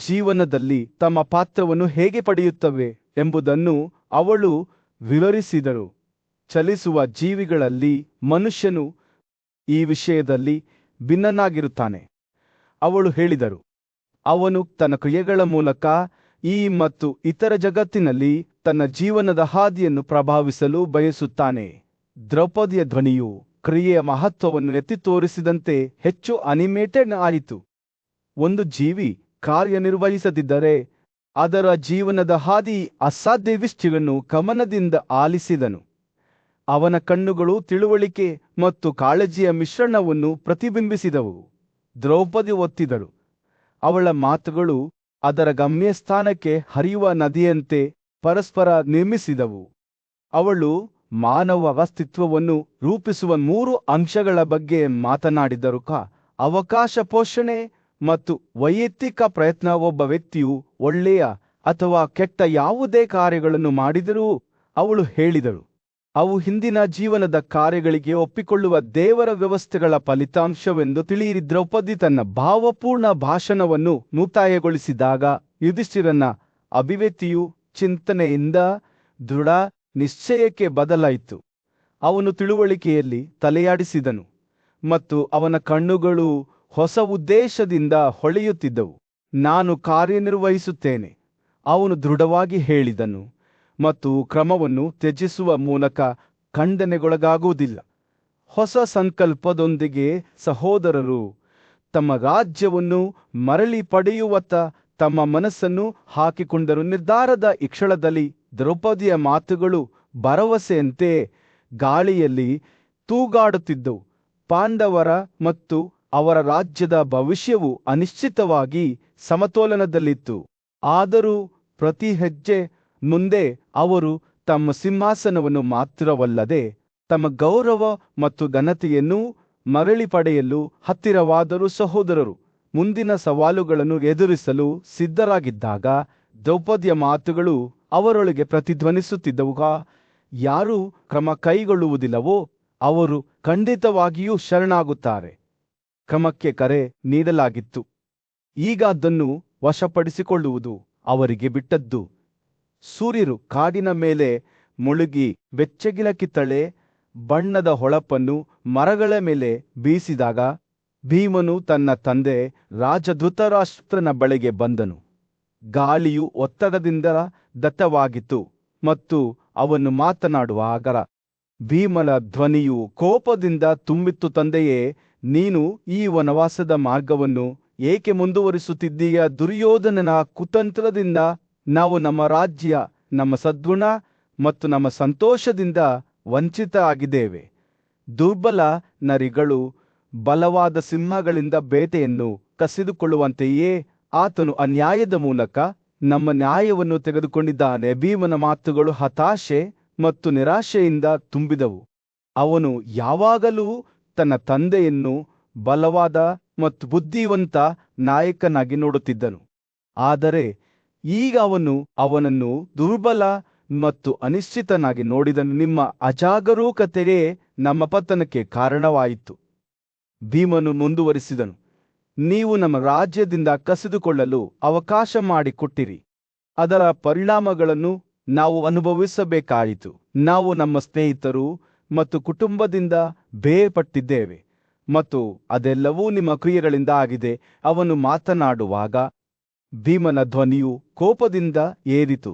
ಜೀವನದಲ್ಲಿ ತಮ್ಮ ಪಾತ್ರವನ್ನು ಹೇಗೆ ಪಡೆಯುತ್ತವೆ ಎಂಬುದನ್ನು ಅವಳು ವಿವರಿಸಿದಳು. ಚಲಿಸುವ ಜೀವಿಗಳಲ್ಲಿ ಮನುಷ್ಯನು ಈ ವಿಷಯದಲ್ಲಿ ಭಿನ್ನನಾಗಿರುತ್ತಾನೆ. ಅವಳು ಹೇಳಿದರು, ಅವನು ತನ್ನ ಕ್ರಿಯೆಗಳ ಮೂಲಕ ಈ ಮತ್ತು ಇತರ ಜಗತ್ತಿನಲ್ಲಿ ತನ್ನ ಜೀವನದ ಹಾದಿಯನ್ನು ಪ್ರಭಾವಿಸಲು ಬಯಸುತ್ತಾನೆ. ದ್ರೌಪದಿಯ ಧ್ವನಿಯು ಕ್ರಿಯೆಯ ಮಹತ್ವವನ್ನು ಎತ್ತಿ ತೋರಿಸಿದಂತೆ ಹೆಚ್ಚು ಅನಿಮೇಟೆಡ್ ಆಯಿತು. ಒಂದು ಜೀವಿ ಕಾರ್ಯನಿರ್ವಹಿಸದಿದ್ದರೆ ಅದರ ಜೀವನದ ಹಾದಿ ಅಸಾಧ್ಯವಿಷ್ಟನ್ನು ಗಮನದಿಂದ ಆಲಿಸಿದನು. ಅವನ ಕಣ್ಣುಗಳು ತಿಳುವಳಿಕೆ ಮತ್ತು ಕಾಳಜಿಯ ಮಿಶ್ರಣವನ್ನು ಪ್ರತಿಬಿಂಬಿಸಿದವು. ದ್ರೌಪದಿ ಒತ್ತಿದಳು. ಅವಳ ಮಾತುಗಳು ಅದರ ಗಮ್ಯಸ್ಥಾನಕ್ಕೆ ಹರಿಯುವ ನದಿಯಂತೆ ಪರಸ್ಪರ ನಿರ್ಮಿಸಿದವು. ಅವಳು ಮಾನವ ಅಸ್ತಿತ್ವವನ್ನು ರೂಪಿಸುವ 3 ಅಂಶಗಳ ಬಗ್ಗೆ ಮಾತನಾಡಿದರು. ಅವಕಾಶ, ಪೋಷಣೆ ಮತ್ತು ವೈಯಕ್ತಿಕ ಪ್ರಯತ್ನ. ಒಬ್ಬ ವ್ಯಕ್ತಿಯು ಒಳ್ಳೆಯ ಅಥವಾ ಕೆಟ್ಟ ಯಾವುದೇ ಕಾರ್ಯಗಳನ್ನು ಮಾಡಿದರೂ ಅವಳು ಹೇಳಿದಳು, ಅವು ಹಿಂದಿನ ಜೀವನದ ಕಾರ್ಯಗಳಿಗೆ ಒಪ್ಪಿಕೊಳ್ಳುವ ದೇವರ ವ್ಯವಸ್ಥೆಗಳ ಫಲಿತಾಂಶವೆಂದು ತಿಳಿಯಿರಿ. ದ್ರೌಪದಿ ತನ್ನ ಭಾವಪೂರ್ಣ ಭಾಷಣವನ್ನು ಮುಕ್ತಾಯಗೊಳಿಸಿದಾಗ ಯುಧಿಷ್ಠಿರನ ಅಭಿವ್ಯಕ್ತಿಯು ಚಿಂತನೆಯಿಂದ ದೃಢ ನಿಶ್ಚಯಕ್ಕೆ ಬದಲಾಯಿತು. ಅವನು ತಿಳುವಳಿಕೆಯಲ್ಲಿ ತಲೆಯಾಡಿಸಿದನು ಮತ್ತು ಅವನ ಕಣ್ಣುಗಳು ಹೊಸ ಉದ್ದೇಶದಿಂದ ಹೊಳೆಯುತ್ತಿದ್ದವು. ನಾನು ಕಾರ್ಯನಿರ್ವಹಿಸುತ್ತೇನೆ, ಅವನು ದೃಢವಾಗಿ ಹೇಳಿದನು, ಮತ್ತು ಕ್ರಮವನ್ನು ತ್ಯಜಿಸುವ ಮೂಲಕ ಖಂಡನೆಗೊಳಗಾಗುವುದಿಲ್ಲ. ಹೊಸ ಸಂಕಲ್ಪದೊಂದಿಗೆ ಸಹೋದರರು ತಮ್ಮ ರಾಜ್ಯವನ್ನು ಮರಳಿ ಪಡೆಯುವತ್ತ ತಮ್ಮ ಮನಸ್ಸನ್ನು ಹಾಕಿಕೊಂಡರು. ನಿರ್ಧಾರದ ಇಕ್ಷಳದಲ್ಲಿ ದ್ರೌಪದಿಯ ಮಾತುಗಳು ಭರವಸೆಯಂತೆ ಗಾಳಿಯಲ್ಲಿ ತೂಗಾಡುತ್ತಿದ್ದವು. ಪಾಂಡವರ ಮತ್ತು ಅವರ ರಾಜ್ಯದ ಭವಿಷ್ಯವು ಅನಿಶ್ಚಿತವಾಗಿ ಸಮತೋಲನದಲ್ಲಿತ್ತು. ಆದರೂ ಪ್ರತಿ ಹೆಜ್ಜೆ ಮುಂದೆ ಅವರು ತಮ್ಮ ಸಿಂಹಾಸನವನ್ನು ಮಾತ್ರವಲ್ಲದೆ ತಮ್ಮ ಗೌರವ ಮತ್ತು ಘನತೆಯನ್ನು ಮರಳಿ ಪಡೆಯಲು ಹತ್ತಿರವಾದರು. ಸಹೋದರರು ಮುಂದಿನ ಸವಾಲುಗಳನ್ನು ಎದುರಿಸಲು ಸಿದ್ಧರಾಗಿದ್ದಾಗ ದ್ರೌಪದಿಯ ಮಾತುಗಳು ಅವರೊಳಗೆ ಪ್ರತಿಧ್ವನಿಸುತ್ತಿದ್ದವು. ಯಾರು ಕ್ರಮ ಕೈಗೊಳ್ಳುವುದಿಲ್ಲವೋ ಅವರು ಖಂಡಿತವಾಗಿಯೂ ಶರಣಾಗುತ್ತಾರೆ. ಕ್ರಮಕ್ಕೆ ಕರೆ ನೀಡಲಾಗಿತ್ತು. ಈಗ ಅದನ್ನು ವಶಪಡಿಸಿಕೊಳ್ಳುವುದು ಅವರಿಗೆ ಬಿಟ್ಟದ್ದು. ಸೂರ್ಯರು ಕಾಡಿನ ಮೇಲೆ ಮುಳುಗಿ ಬೆಚ್ಚಗಿನ ಕಿತ್ತಳೆ ಬಣ್ಣದ ಹೊಳಪನ್ನು ಮರಗಳ ಮೇಲೆ ಬೀಸಿದಾಗ ಭೀಮನು ತನ್ನ ತಂದೆ ರಾಜ ಧೃತರಾಷ್ಟ್ರನ ಬಳಿಗೆ ಬಂದನು. ಗಾಳಿಯು ಒತ್ತಡದಿಂದ ದಟ್ಟವಾಗಿತ್ತು ಮತ್ತು ಅವನು ಮಾತನಾಡುವಾಗ ಭೀಮನ ಧ್ವನಿಯು ಕೋಪದಿಂದ ತುಂಬಿತ್ತು. ತಂದೆಯೇ, ನೀನು ಈ ವನವಾಸದ ಮಾರ್ಗವನ್ನು ಏಕೆ ಮುಂದುವರಿಸುತ್ತಿದ್ದೀಯ? ದುರ್ಯೋಧನನ ಕುತಂತ್ರದಿಂದ ನಾವು ನಮ್ಮ ರಾಜ್ಯ, ನಮ್ಮ ಸದ್ಗುಣ ಮತ್ತು ನಮ್ಮ ಸಂತೋಷದಿಂದ ವಂಚಿತ ಆಗಿದ್ದೇವೆ. ದುರ್ಬಲ ನರಿಗಳು ಬಲವಾದ ಸಿಂಹಗಳಿಂದ ಬೇಟೆಯನ್ನು ಕಸಿದುಕೊಳ್ಳುವಂತೆಯೇ ಆತನು ಅನ್ಯಾಯದ ಮೂಲಕ ನಮ್ಮ ನ್ಯಾಯವನ್ನು ತೆಗೆದುಕೊಂಡಿದ್ದಾನೆ. ಭೀಮನ ಮಾತುಗಳು ಹತಾಶೆ ಮತ್ತು ನಿರಾಶೆಯಿಂದ ತುಂಬಿದವು. ಅವನು ಯಾವಾಗಲೂ ತನ್ನ ತಂದೆಯನ್ನು ಬಲವಾದ ಮತ್ತು ಬುದ್ಧಿವಂತ ನಾಯಕನಾಗಿ ನೋಡುತ್ತಿದ್ದನು. ಆದರೆ ಈಗ ಅವನು ಅವನನ್ನು ದುರ್ಬಲ ಮತ್ತು ಅನಿಶ್ಚಿತನಾಗಿ ನೋಡಿದನು. ನಿಮ್ಮ ಅಜಾಗರೂಕತೆಯೇ ನಮ್ಮ ಪತನಕ್ಕೆ ಕಾರಣವಾಯಿತು. ಭೀಮನು ಮುಂದುವರಿಸಿದನು, ನೀವು ನಮ್ಮ ರಾಜ್ಯದಿಂದ ಕಸಿದುಕೊಳ್ಳಲು ಅವಕಾಶ ಮಾಡಿಕೊಟ್ಟಿರಿ. ಅದರ ಪರಿಣಾಮಗಳನ್ನು ನಾವು ಅನುಭವಿಸಬೇಕಾಯಿತು. ನಾವು ನಮ್ಮ ಸ್ನೇಹಿತರು ಮತ್ತು ಕುಟುಂಬದಿಂದ ಬೇರ್ಪಟ್ಟಿದ್ದೇವೆ ಮತ್ತು ಅದೆಲ್ಲವೂ ನಿಮ್ಮ ಕ್ರಿಯೆಗಳಿಂದ ಆಗಿದೆ. ಅವನು ಮಾತನಾಡುವಾಗ ಭೀಮನ ಧ್ವನಿಯು ಕೋಪದಿಂದ ಏರಿತು.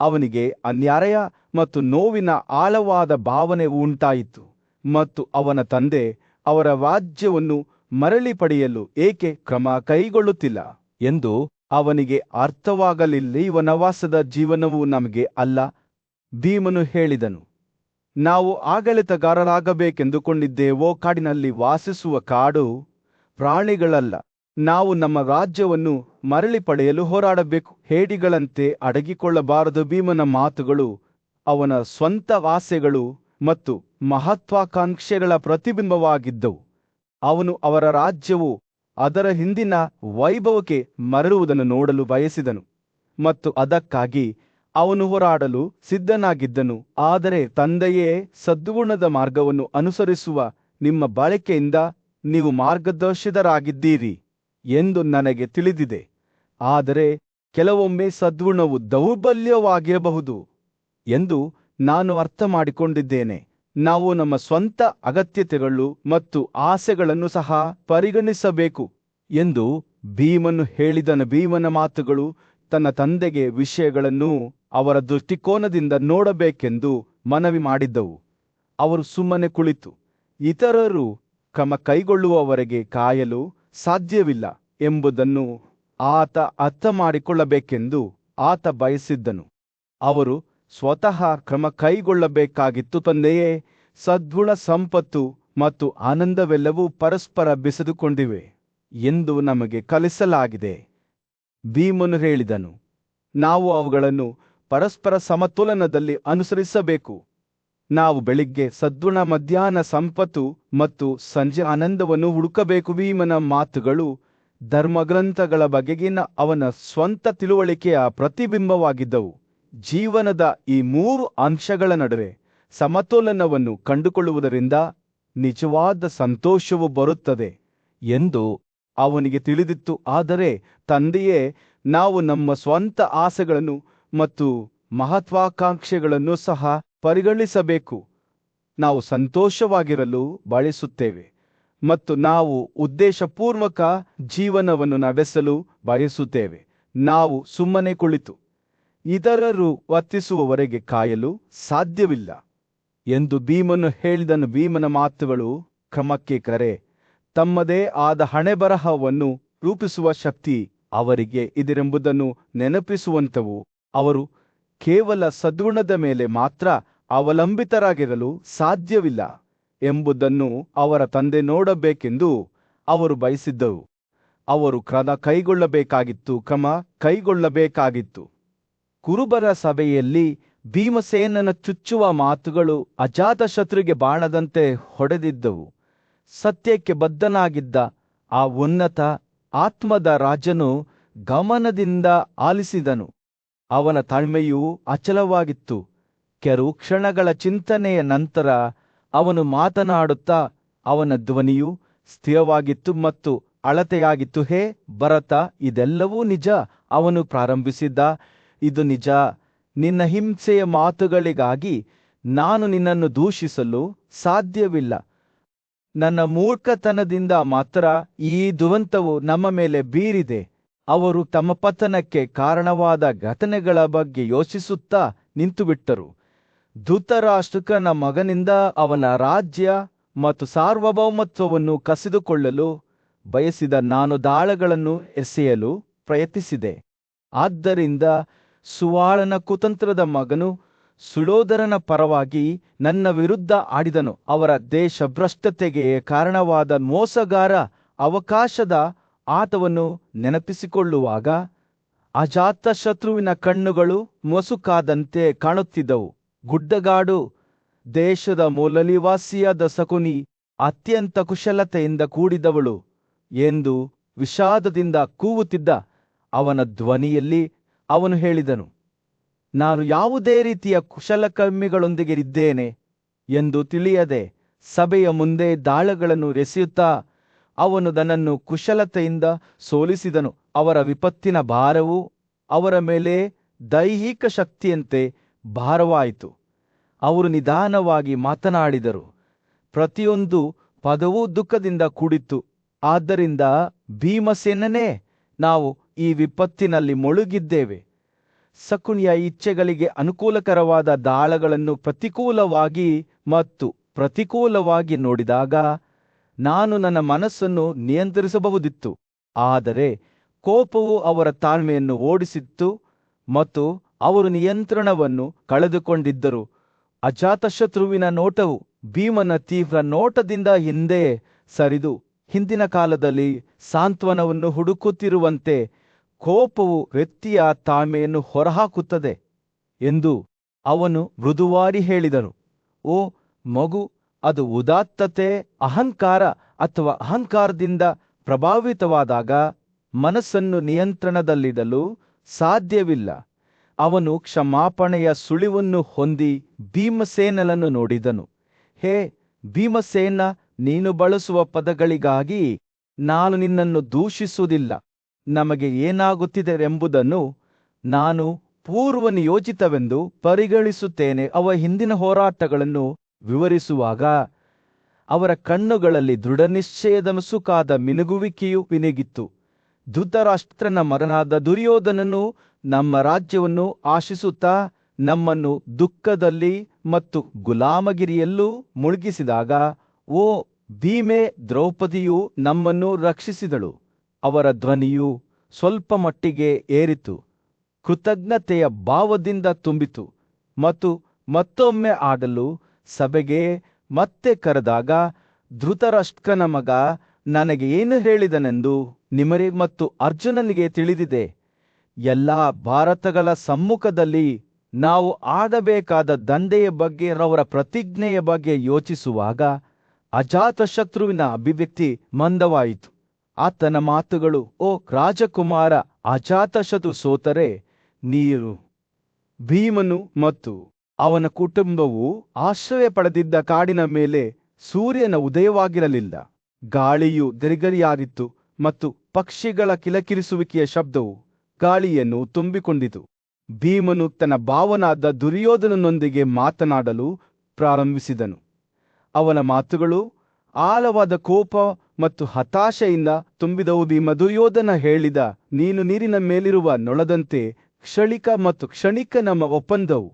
ಅವನಿಗೆ ಅನ್ಯಾಯ ಮತ್ತು ನೋವಿನ ಆಳವಾದ ಭಾವನೆ ಉಂಟಾಯಿತು ಮತ್ತು ಅವನ ತಂದೆ ಅವರ ರಾಜ್ಯವನ್ನು ಮರಳಿ ಪಡೆಯಲು ಏಕೆ ಕ್ರಮ ಕೈಗೊಳ್ಳುತ್ತಿಲ್ಲ ಎಂದು ಅವನಿಗೆ ಅರ್ಥವಾಗಲಿಲ್ಲ. ಈ ವನವಾಸದ ಜೀವನವು ನಮಗೆ ಅಲ್ಲ. ಭೀಮನು ಹೇಳಿದನು, ನಾವು ಆಡಳಿತಗಾರರಾಗಬೇಕೆಂದುಕೊಂಡಿದ್ದೇವೋ? ಕಾಡಿನಲ್ಲಿ ವಾಸಿಸುವ ಕಾಡು ಪ್ರಾಣಿಗಳಲ್ಲ. ನಾವು ನಮ್ಮ ರಾಜ್ಯವನ್ನು ಮರಳಿ ಪಡೆಯಲು ಹೋರಾಡಬೇಕು. ಹೇಡಿಗಳಂತೆ ಅಡಗಿಕೊಳ್ಳಬಾರದು. ಭೀಮನ ಮಾತುಗಳು ಅವನ ಸ್ವಂತ ಆಸೆಗಳು ಮತ್ತು ಮಹತ್ವಾಕಾಂಕ್ಷೆಗಳ ಪ್ರತಿಬಿಂಬವಾಗಿದ್ದವು. ಅವನು ಅವರ ರಾಜ್ಯವು ಅದರ ಹಿಂದಿನ ವೈಭವಕ್ಕೆ ಮರಳುವುದನ್ನು ನೋಡಲು ಬಯಸಿದನು ಮತ್ತು ಅದಕ್ಕಾಗಿ ಅವನು ಹೋರಾಡಲು ಸಿದ್ಧನಾಗಿದ್ದನು. ಆದರೆ ತಂದೆಯೇ, ಸದ್ಗುಣದ ಮಾರ್ಗವನ್ನು ಅನುಸರಿಸುವ ನಿಮ್ಮ ಬಳಕೆಯಿಂದ ನೀವು ಮಾರ್ಗದರ್ಶಿತರಾಗಿದ್ದೀರಿ ಎಂದು ನನಗೆ ತಿಳಿದಿದೆ. ಆದರೆ ಕೆಲವೊಮ್ಮೆ ಸದ್ಗುಣವು ದೌರ್ಬಲ್ಯವಾಗಿರಬಹುದು ಎಂದು ನಾನು ಅರ್ಥ ಮಾಡಿಕೊಂಡಿದ್ದೇನೆ. ನಾವು ನಮ್ಮ ಸ್ವಂತ ಅಗತ್ಯತೆಗಳು ಮತ್ತು ಆಸೆಗಳನ್ನು ಸಹ ಪರಿಗಣಿಸಬೇಕು ಎಂದು ಭೀಮನು ಹೇಳಿದನು. ಭೀಮನ ಮಾತುಗಳು ತನ್ನ ತಂದೆಗೆ ವಿಷಯಗಳನ್ನು ಅವರ ದೃಷ್ಟಿಕೋನದಿಂದ ನೋಡಬೇಕೆಂದು ಮನವಿ ಮಾಡಿದ್ದವು. ಅವರು ಸುಮ್ಮನೆ ಕುಳಿತು ಇತರರು ಕ್ರಮ ಕೈಗೊಳ್ಳುವವರೆಗೆ ಕಾಯಲು ಸಾಧ್ಯವಿಲ್ಲ ಎಂಬುದನ್ನು ಆತ ಅರ್ಥ ಮಾಡಿಕೊಳ್ಳಬೇಕೆಂದು ಆತ ಬಯಸಿದ್ದನು. ಅವರು ಸ್ವತಃ ಕ್ರಮ ಕೈಗೊಳ್ಳಬೇಕಾಗಿತ್ತು. ತಂದೆಯೇ, ಸದ್ಗುಣ, ಸಂಪತ್ತು ಮತ್ತು ಆನಂದವೆಲ್ಲವೂ ಪರಸ್ಪರ ಬೆಸೆದುಕೊಂಡಿವೆ ಎಂದು ನಮಗೆ ಕಲಿಸಲಾಗಿದೆ. ಭೀಮನು ಹೇಳಿದನು, ನಾವು ಅವುಗಳನ್ನು ಪರಸ್ಪರ ಸಮತೋಲನದಲ್ಲಿ ಅನುಸರಿಸಬೇಕು. ನಾವು ಬೆಳಿಗ್ಗೆ ಸದ್ಗುಣ, ಮಧ್ಯಾಹ್ನ ಸಂಪತ್ತು ಮತ್ತು ಸಂಜೆ ಆನಂದವನ್ನು ಹುಡುಕಬೇಕು. ಭೀಮನ ಮಾತುಗಳು ಧರ್ಮಗ್ರಂಥಗಳ ಬಗೆಗಿನ ಅವನ ಸ್ವಂತ ತಿಳುವಳಿಕೆಯ ಪ್ರತಿಬಿಂಬವಾಗಿದ್ದವು. ಜೀವನದ ಈ ಮೂರು ಅಂಶಗಳ ನಡುವೆ ಸಮತೋಲನವನ್ನು ಕಂಡುಕೊಳ್ಳುವುದರಿಂದ ನಿಜವಾದ ಸಂತೋಷವು ಬರುತ್ತದೆ ಎಂದು ಅವನಿಗೆ ತಿಳಿದಿತ್ತು. ಆದರೆ ತಂದೆಯೇ, ನಾವು ನಮ್ಮ ಸ್ವಂತ ಆಸೆಗಳನ್ನು ಮತ್ತು ಮಹತ್ವಾಕಾಂಕ್ಷೆಗಳನ್ನು ಸಹ ಪರಿಗಣಿಸಬೇಕು. ನಾವು ಸಂತೋಷವಾಗಿರಲು ಬಯಸುತ್ತೇವೆ ಮತ್ತು ನಾವು ಉದ್ದೇಶಪೂರ್ವಕ ಜೀವನವನ್ನು ನಡೆಸಲು ಬಯಸುತ್ತೇವೆ. ನಾವು ಸುಮ್ಮನೆ ಕುಳಿತು ಇತರರು ವರ್ತಿಸುವವರೆಗೆ ಕಾಯಲು ಸಾಧ್ಯವಿಲ್ಲ ಎಂದು ಭೀಮನು ಹೇಳಿದನು. ಭೀಮನ ಮಾತುಗಳು ಕ್ರಮಕ್ಕೆ ಕರೆ. ತಮ್ಮದೇ ಆದ ಹಣೆಬರಹವನ್ನು ರೂಪಿಸುವ ಶಕ್ತಿ ಅವರಿಗೆ ಇದರೆಂಬುದನ್ನು ನೆನಪಿಸುವಂತವು. ಅವರು ಕೇವಲ ಸದ್ಗುಣದ ಮೇಲೆ ಮಾತ್ರ ಅವಲಂಬಿತರಾಗಿರಲು ಸಾಧ್ಯವಿಲ್ಲ ಎಂಬುದನ್ನು ಅವರ ತಂದೆ ನೋಡಬೇಕೆಂದು ಅವರು ಬಯಸಿದ್ದರು. ಅವರು ಕ್ರಮ ಕೈಗೊಳ್ಳಬೇಕಾಗಿತ್ತು. ಕುರುಬರ ಸಭೆಯಲ್ಲಿ ಭೀಮಸೇನನ ಚುಚ್ಚುವ ಮಾತುಗಳು ಅಜಾತಶತ್ರುಗೆ ಬಾಣದಂತೆ ಹೊಡೆದಿದ್ದವು. ಸತ್ಯಕ್ಕೆ ಬದ್ಧನಾಗಿದ್ದ ಆ ಉನ್ನತ ಆತ್ಮದ ರಾಜನು ಗಮನದಿಂದ ಆಲಿಸಿದನು. ಅವನ ತಾಳ್ಮೆಯು ಅಚಲವಾಗಿತ್ತು. ಕೆಲವು ಕ್ಷಣಗಳ ಚಿಂತನೆಯ ನಂತರ ಅವನು ಮಾತನಾಡುತ್ತಾ, ಅವನ ಧ್ವನಿಯು ಸ್ಥಿರವಾಗಿತ್ತು ಮತ್ತು ಅಳತೆಯಾಗಿತ್ತು. ಹೇ ಭರತ, ಇದೆಲ್ಲವೂ ನಿಜ. ಅವನು ಪ್ರಾರಂಭಿಸಿದ್ದ, ಇದು ನಿಜ. ನಿನ್ನ ಹಿಂಸೆಯ ಮಾತುಗಳಿಗಾಗಿ ನಾನು ನಿನ್ನನ್ನು ದೂಷಿಸಲು ಸಾಧ್ಯವಿಲ್ಲ. ನನ್ನ ಮೂರ್ಖತನದಿಂದ ಮಾತ್ರ ಈ ದುರಂತವು ನಮ್ಮ ಮೇಲೆ ಬೀರಿದೆ. ಅವರು ತಮ್ಮ ಪತನಕ್ಕೆ ಕಾರಣವಾದ ಘಟನೆಗಳ ಬಗ್ಗೆ ಯೋಚಿಸುತ್ತಾ ನಿಂತುಬಿಟ್ಟರು. ಧೃತರಾಷ್ಟ್ರನ ಮಗನಿಂದ ಅವನ ರಾಜ್ಯ ಮತ್ತು ಸಾರ್ವಭೌಮತ್ವವನ್ನು ಕಸಿದುಕೊಳ್ಳಲು ಬಯಸಿದ ನಾನು ದಾಳಗಳನ್ನು ಎಸೆಯಲು ಪ್ರಯತ್ನಿಸಿದೆ. ಆದ್ದರಿಂದ ಸುವಾಳನ ಕುತಂತ್ರದ ಮಗನು ಸುಳೋದರನ ಪರವಾಗಿ ನನ್ನ ವಿರುದ್ಧ ಆಡಿದನು. ಅವರ ದೇಶಭ್ರಷ್ಟತೆಗೆ ಕಾರಣವಾದ ಮೋಸಗಾರ ಅವಕಾಶದ ಆಟವನ್ನು ನೆನಪಿಸಿಕೊಳ್ಳುವಾಗ ಅಜಾತಶತ್ರುವಿನ ಕಣ್ಣುಗಳು ಮಸುಕಾದಂತೆ ಕಾಣುತ್ತಿದ್ದವು. ಗುಡ್ಡಗಾಡು ದೇಶದ ಮೂಲನಿವಾಸಿಯಾದ ಶಕುನಿ ಅತ್ಯಂತ ಕುಶಲತೆಯಿಂದ ಕೂಡಿದವಳು ಎಂದು ವಿಷಾದದಿಂದ ಕೂಗುತ್ತಿದ್ದ ಅವನ ಧ್ವನಿಯಲ್ಲಿ ಅವನು ಹೇಳಿದನು, ನಾನು ಯಾವುದೇ ರೀತಿಯ ಕುಶಲಕರ್ಮಿಗಳೊಂದಿಗೆ ಇದ್ದೇನೆ ಎಂದು ತಿಳಿಯದೆ ಸಭೆಯ ಮುಂದೆ ದಾಳಗಳನ್ನು ಎಸೆಯುತ್ತಾ ಅವನು ನನ್ನನ್ನು ಕುಶಲತೆಯಿಂದ ಸೋಲಿಸಿದನು. ಅವರ ವಿಪತ್ತಿನ ಭಾರವು ಅವರ ಮೇಲೆ ದೈಹಿಕ ಶಕ್ತಿಯಂತೆ ಭಾರವಾಯಿತು. ಅವರು ನಿಧಾನವಾಗಿ ಮಾತನಾಡಿದರು. ಪ್ರತಿಯೊಂದು ಪದವೂ ದುಃಖದಿಂದ ಕೂಡಿತ್ತು. ಆದ್ದರಿಂದ ಭೀಮಸೇನನೇ, ನಾವು ಈ ವಿಪತ್ತಿನಲ್ಲಿ ಮುಳುಗಿದ್ದೇವೆ. ಶಕುನಿಯ ಇಚ್ಛೆಗಳಿಗೆ ಅನುಕೂಲಕರವಾದ ದಾಳಗಳನ್ನು ಪ್ರತಿಕೂಲವಾಗಿ ನೋಡಿದಾಗ ನಾನು ನನ್ನ ಮನಸ್ಸನ್ನು ನಿಯಂತ್ರಿಸಬಹುದಿತ್ತು. ಆದರೆ ಕೋಪವು ಅವರ ತಾಳ್ಮೆಯನ್ನು ಓಡಿಸಿತ್ತು ಮತ್ತು ಅವರು ನಿಯಂತ್ರಣವನ್ನು ಕಳೆದುಕೊಂಡಿದ್ದರು. ಅಜಾತಶತ್ರುವಿನ ನೋಟವು ಭೀಮನ ತೀವ್ರ ನೋಟದಿಂದ ಹಿಂದೆ ಸರಿದು ಹಿಂದಿನ ಕಾಲದಲ್ಲಿ ಸಾಂತ್ವನವನ್ನು ಹುಡುಕುತ್ತಿರುವಂತೆ ಕೋಪವು ವ್ಯಕ್ತಿಯ ತಾಳ್ಮೆಯನ್ನು ಹೊರಹಾಕುತ್ತದೆ ಎಂದು ಅವನು ಮೃದುವಾಗಿ ಹೇಳಿದನು. ಓ ಮಗು, ಅದು ಉದಾತ್ತತೆ, ಅಹಂಕಾರ ಅಥವಾ ಅಹಂಕಾರದಿಂದ ಪ್ರಭಾವಿತವಾದಾಗ ಮನಸ್ಸನ್ನು ನಿಯಂತ್ರಣದಲ್ಲಿಡಲು ಸಾಧ್ಯವಿಲ್ಲ. ಅವನು ಕ್ಷಮಾಪಣೆಯ ಸುಳಿವನ್ನು ಹೊಂದಿ ಭೀಮಸೇನನನ್ನು ನೋಡಿದನು. ಹೇ ಭೀಮಸೇನ, ನೀನು ಬಳಸುವ ಪದಗಳಿಗಾಗಿ ನಾನು ನಿನ್ನನ್ನು ದೂಷಿಸುವುದಿಲ್ಲ. ನಮಗೆ ಏನಾಗುತ್ತಿದೆ ಎಂಬುದನ್ನು ನಾನು ಪೂರ್ವನಿಯೋಜಿತವೆಂದು ಪರಿಗಣಿಸುತ್ತೇನೆ. ಅವ ಹಿಂದಿನ ಹೋರಾಟಗಳನ್ನು ವಿವರಿಸುವಾಗ ಅವರ ಕಣ್ಣುಗಳಲ್ಲಿ ದೃಢನಿಶ್ಚಯದ ಮುಸುಕಾದ ಮಿನುಗುವಿಕೆಯು ಮಿನುಗಿತ್ತು. ಧೃತರಾಷ್ಟ್ರನ ಮಗನಾದ ದುರ್ಯೋಧನನು ನಮ್ಮ ರಾಜ್ಯವನ್ನು ಆಶಿಸುತ್ತಾ ನಮ್ಮನ್ನು ದುಃಖದಲ್ಲಿ ಮತ್ತು ಗುಲಾಮಗಿರಿಯಲ್ಲೂ ಮುಳುಗಿಸಿದಾಗ, ಓ ಭೀಮೆ, ದ್ರೌಪದಿಯು ನಮ್ಮನ್ನು ರಕ್ಷಿಸಿದಳು. ಅವರ ಧ್ವನಿಯು ಸ್ವಲ್ಪ ಮಟ್ಟಿಗೆ ಏರಿತು, ಕೃತಜ್ಞತೆಯ ಭಾವದಿಂದ ತುಂಬಿತು ಮತ್ತು ಮತ್ತೊಮ್ಮೆ ಆಡಲು ಸಭೆಗೆ ಮತ್ತೆ ಕರೆದಾಗ, ಧೃತರಾಷ್ಟ್ರನ ಮಗ ನನಗೆ ಏನು ಹೇಳಿದನೆಂದು ನಿಮಗೆ ಮತ್ತು ಅರ್ಜುನನಿಗೆ ತಿಳಿದಿದೆ. ಎಲ್ಲ ಭಾರತಗಳ ಸಮ್ಮುಖದಲ್ಲಿ ನಾವು ಆಡಬೇಕಾದ ದಂಧೆಯ ಬಗ್ಗೆ, ಅವರ ಪ್ರತಿಜ್ಞೆಯ ಬಗ್ಗೆ ಯೋಚಿಸುವಾಗ ಅಜಾತಶತ್ರುವಿನ ಅಭಿವ್ಯಕ್ತಿ ಮಂದವಾಯಿತು. ಆತನ ಮಾತುಗಳು, ಓ ರಾಜಕುಮಾರ, ಅಜಾತಶತ್ರು ಸೋತರೆ ನೀರು, ಭೀಮನು ಮತ್ತು ಅವನ ಕುಟುಂಬವು ಆಶ್ರಯ ಪಡೆದಿದ್ದ ಕಾಡಿನ ಮೇಲೆ ಸೂರ್ಯನ ಉದಯವಾಗಿರಲಿಲ್ಲ. ಗಾಳಿಯು ದೆರಗರಿಯಾಗಿತ್ತು ಮತ್ತು ಪಕ್ಷಿಗಳ ಕಿಲಕಿಲಿಸುವಿಕೆಯ ಶಬ್ದವು ಗಾಳಿಯನ್ನು ತುಂಬಿಕೊಂಡಿತು. ಭೀಮನು ತನ್ನ ಭಾವನಾದ ದುರ್ಯೋಧನನೊಂದಿಗೆ ಮಾತನಾಡಲು ಪ್ರಾರಂಭಿಸಿದನು. ಅವನ ಮಾತುಗಳು ಆಳವಾದ ಕೋಪ ಮತ್ತು ಹತಾಶೆಯಿಂದ ತುಂಬಿದವು. ಭೀಮ ದುರ್ಯೋಧನ ಹೇಳಿದ, ನೀನು ನೀರಿನ ಮೇಲಿರುವ ನೊಳದಂತೆ ಕ್ಷಣಿಕ ಮತ್ತು ಕ್ಷಣಿಕ. ನಮ್ಮ ಒಪ್ಪಂದವು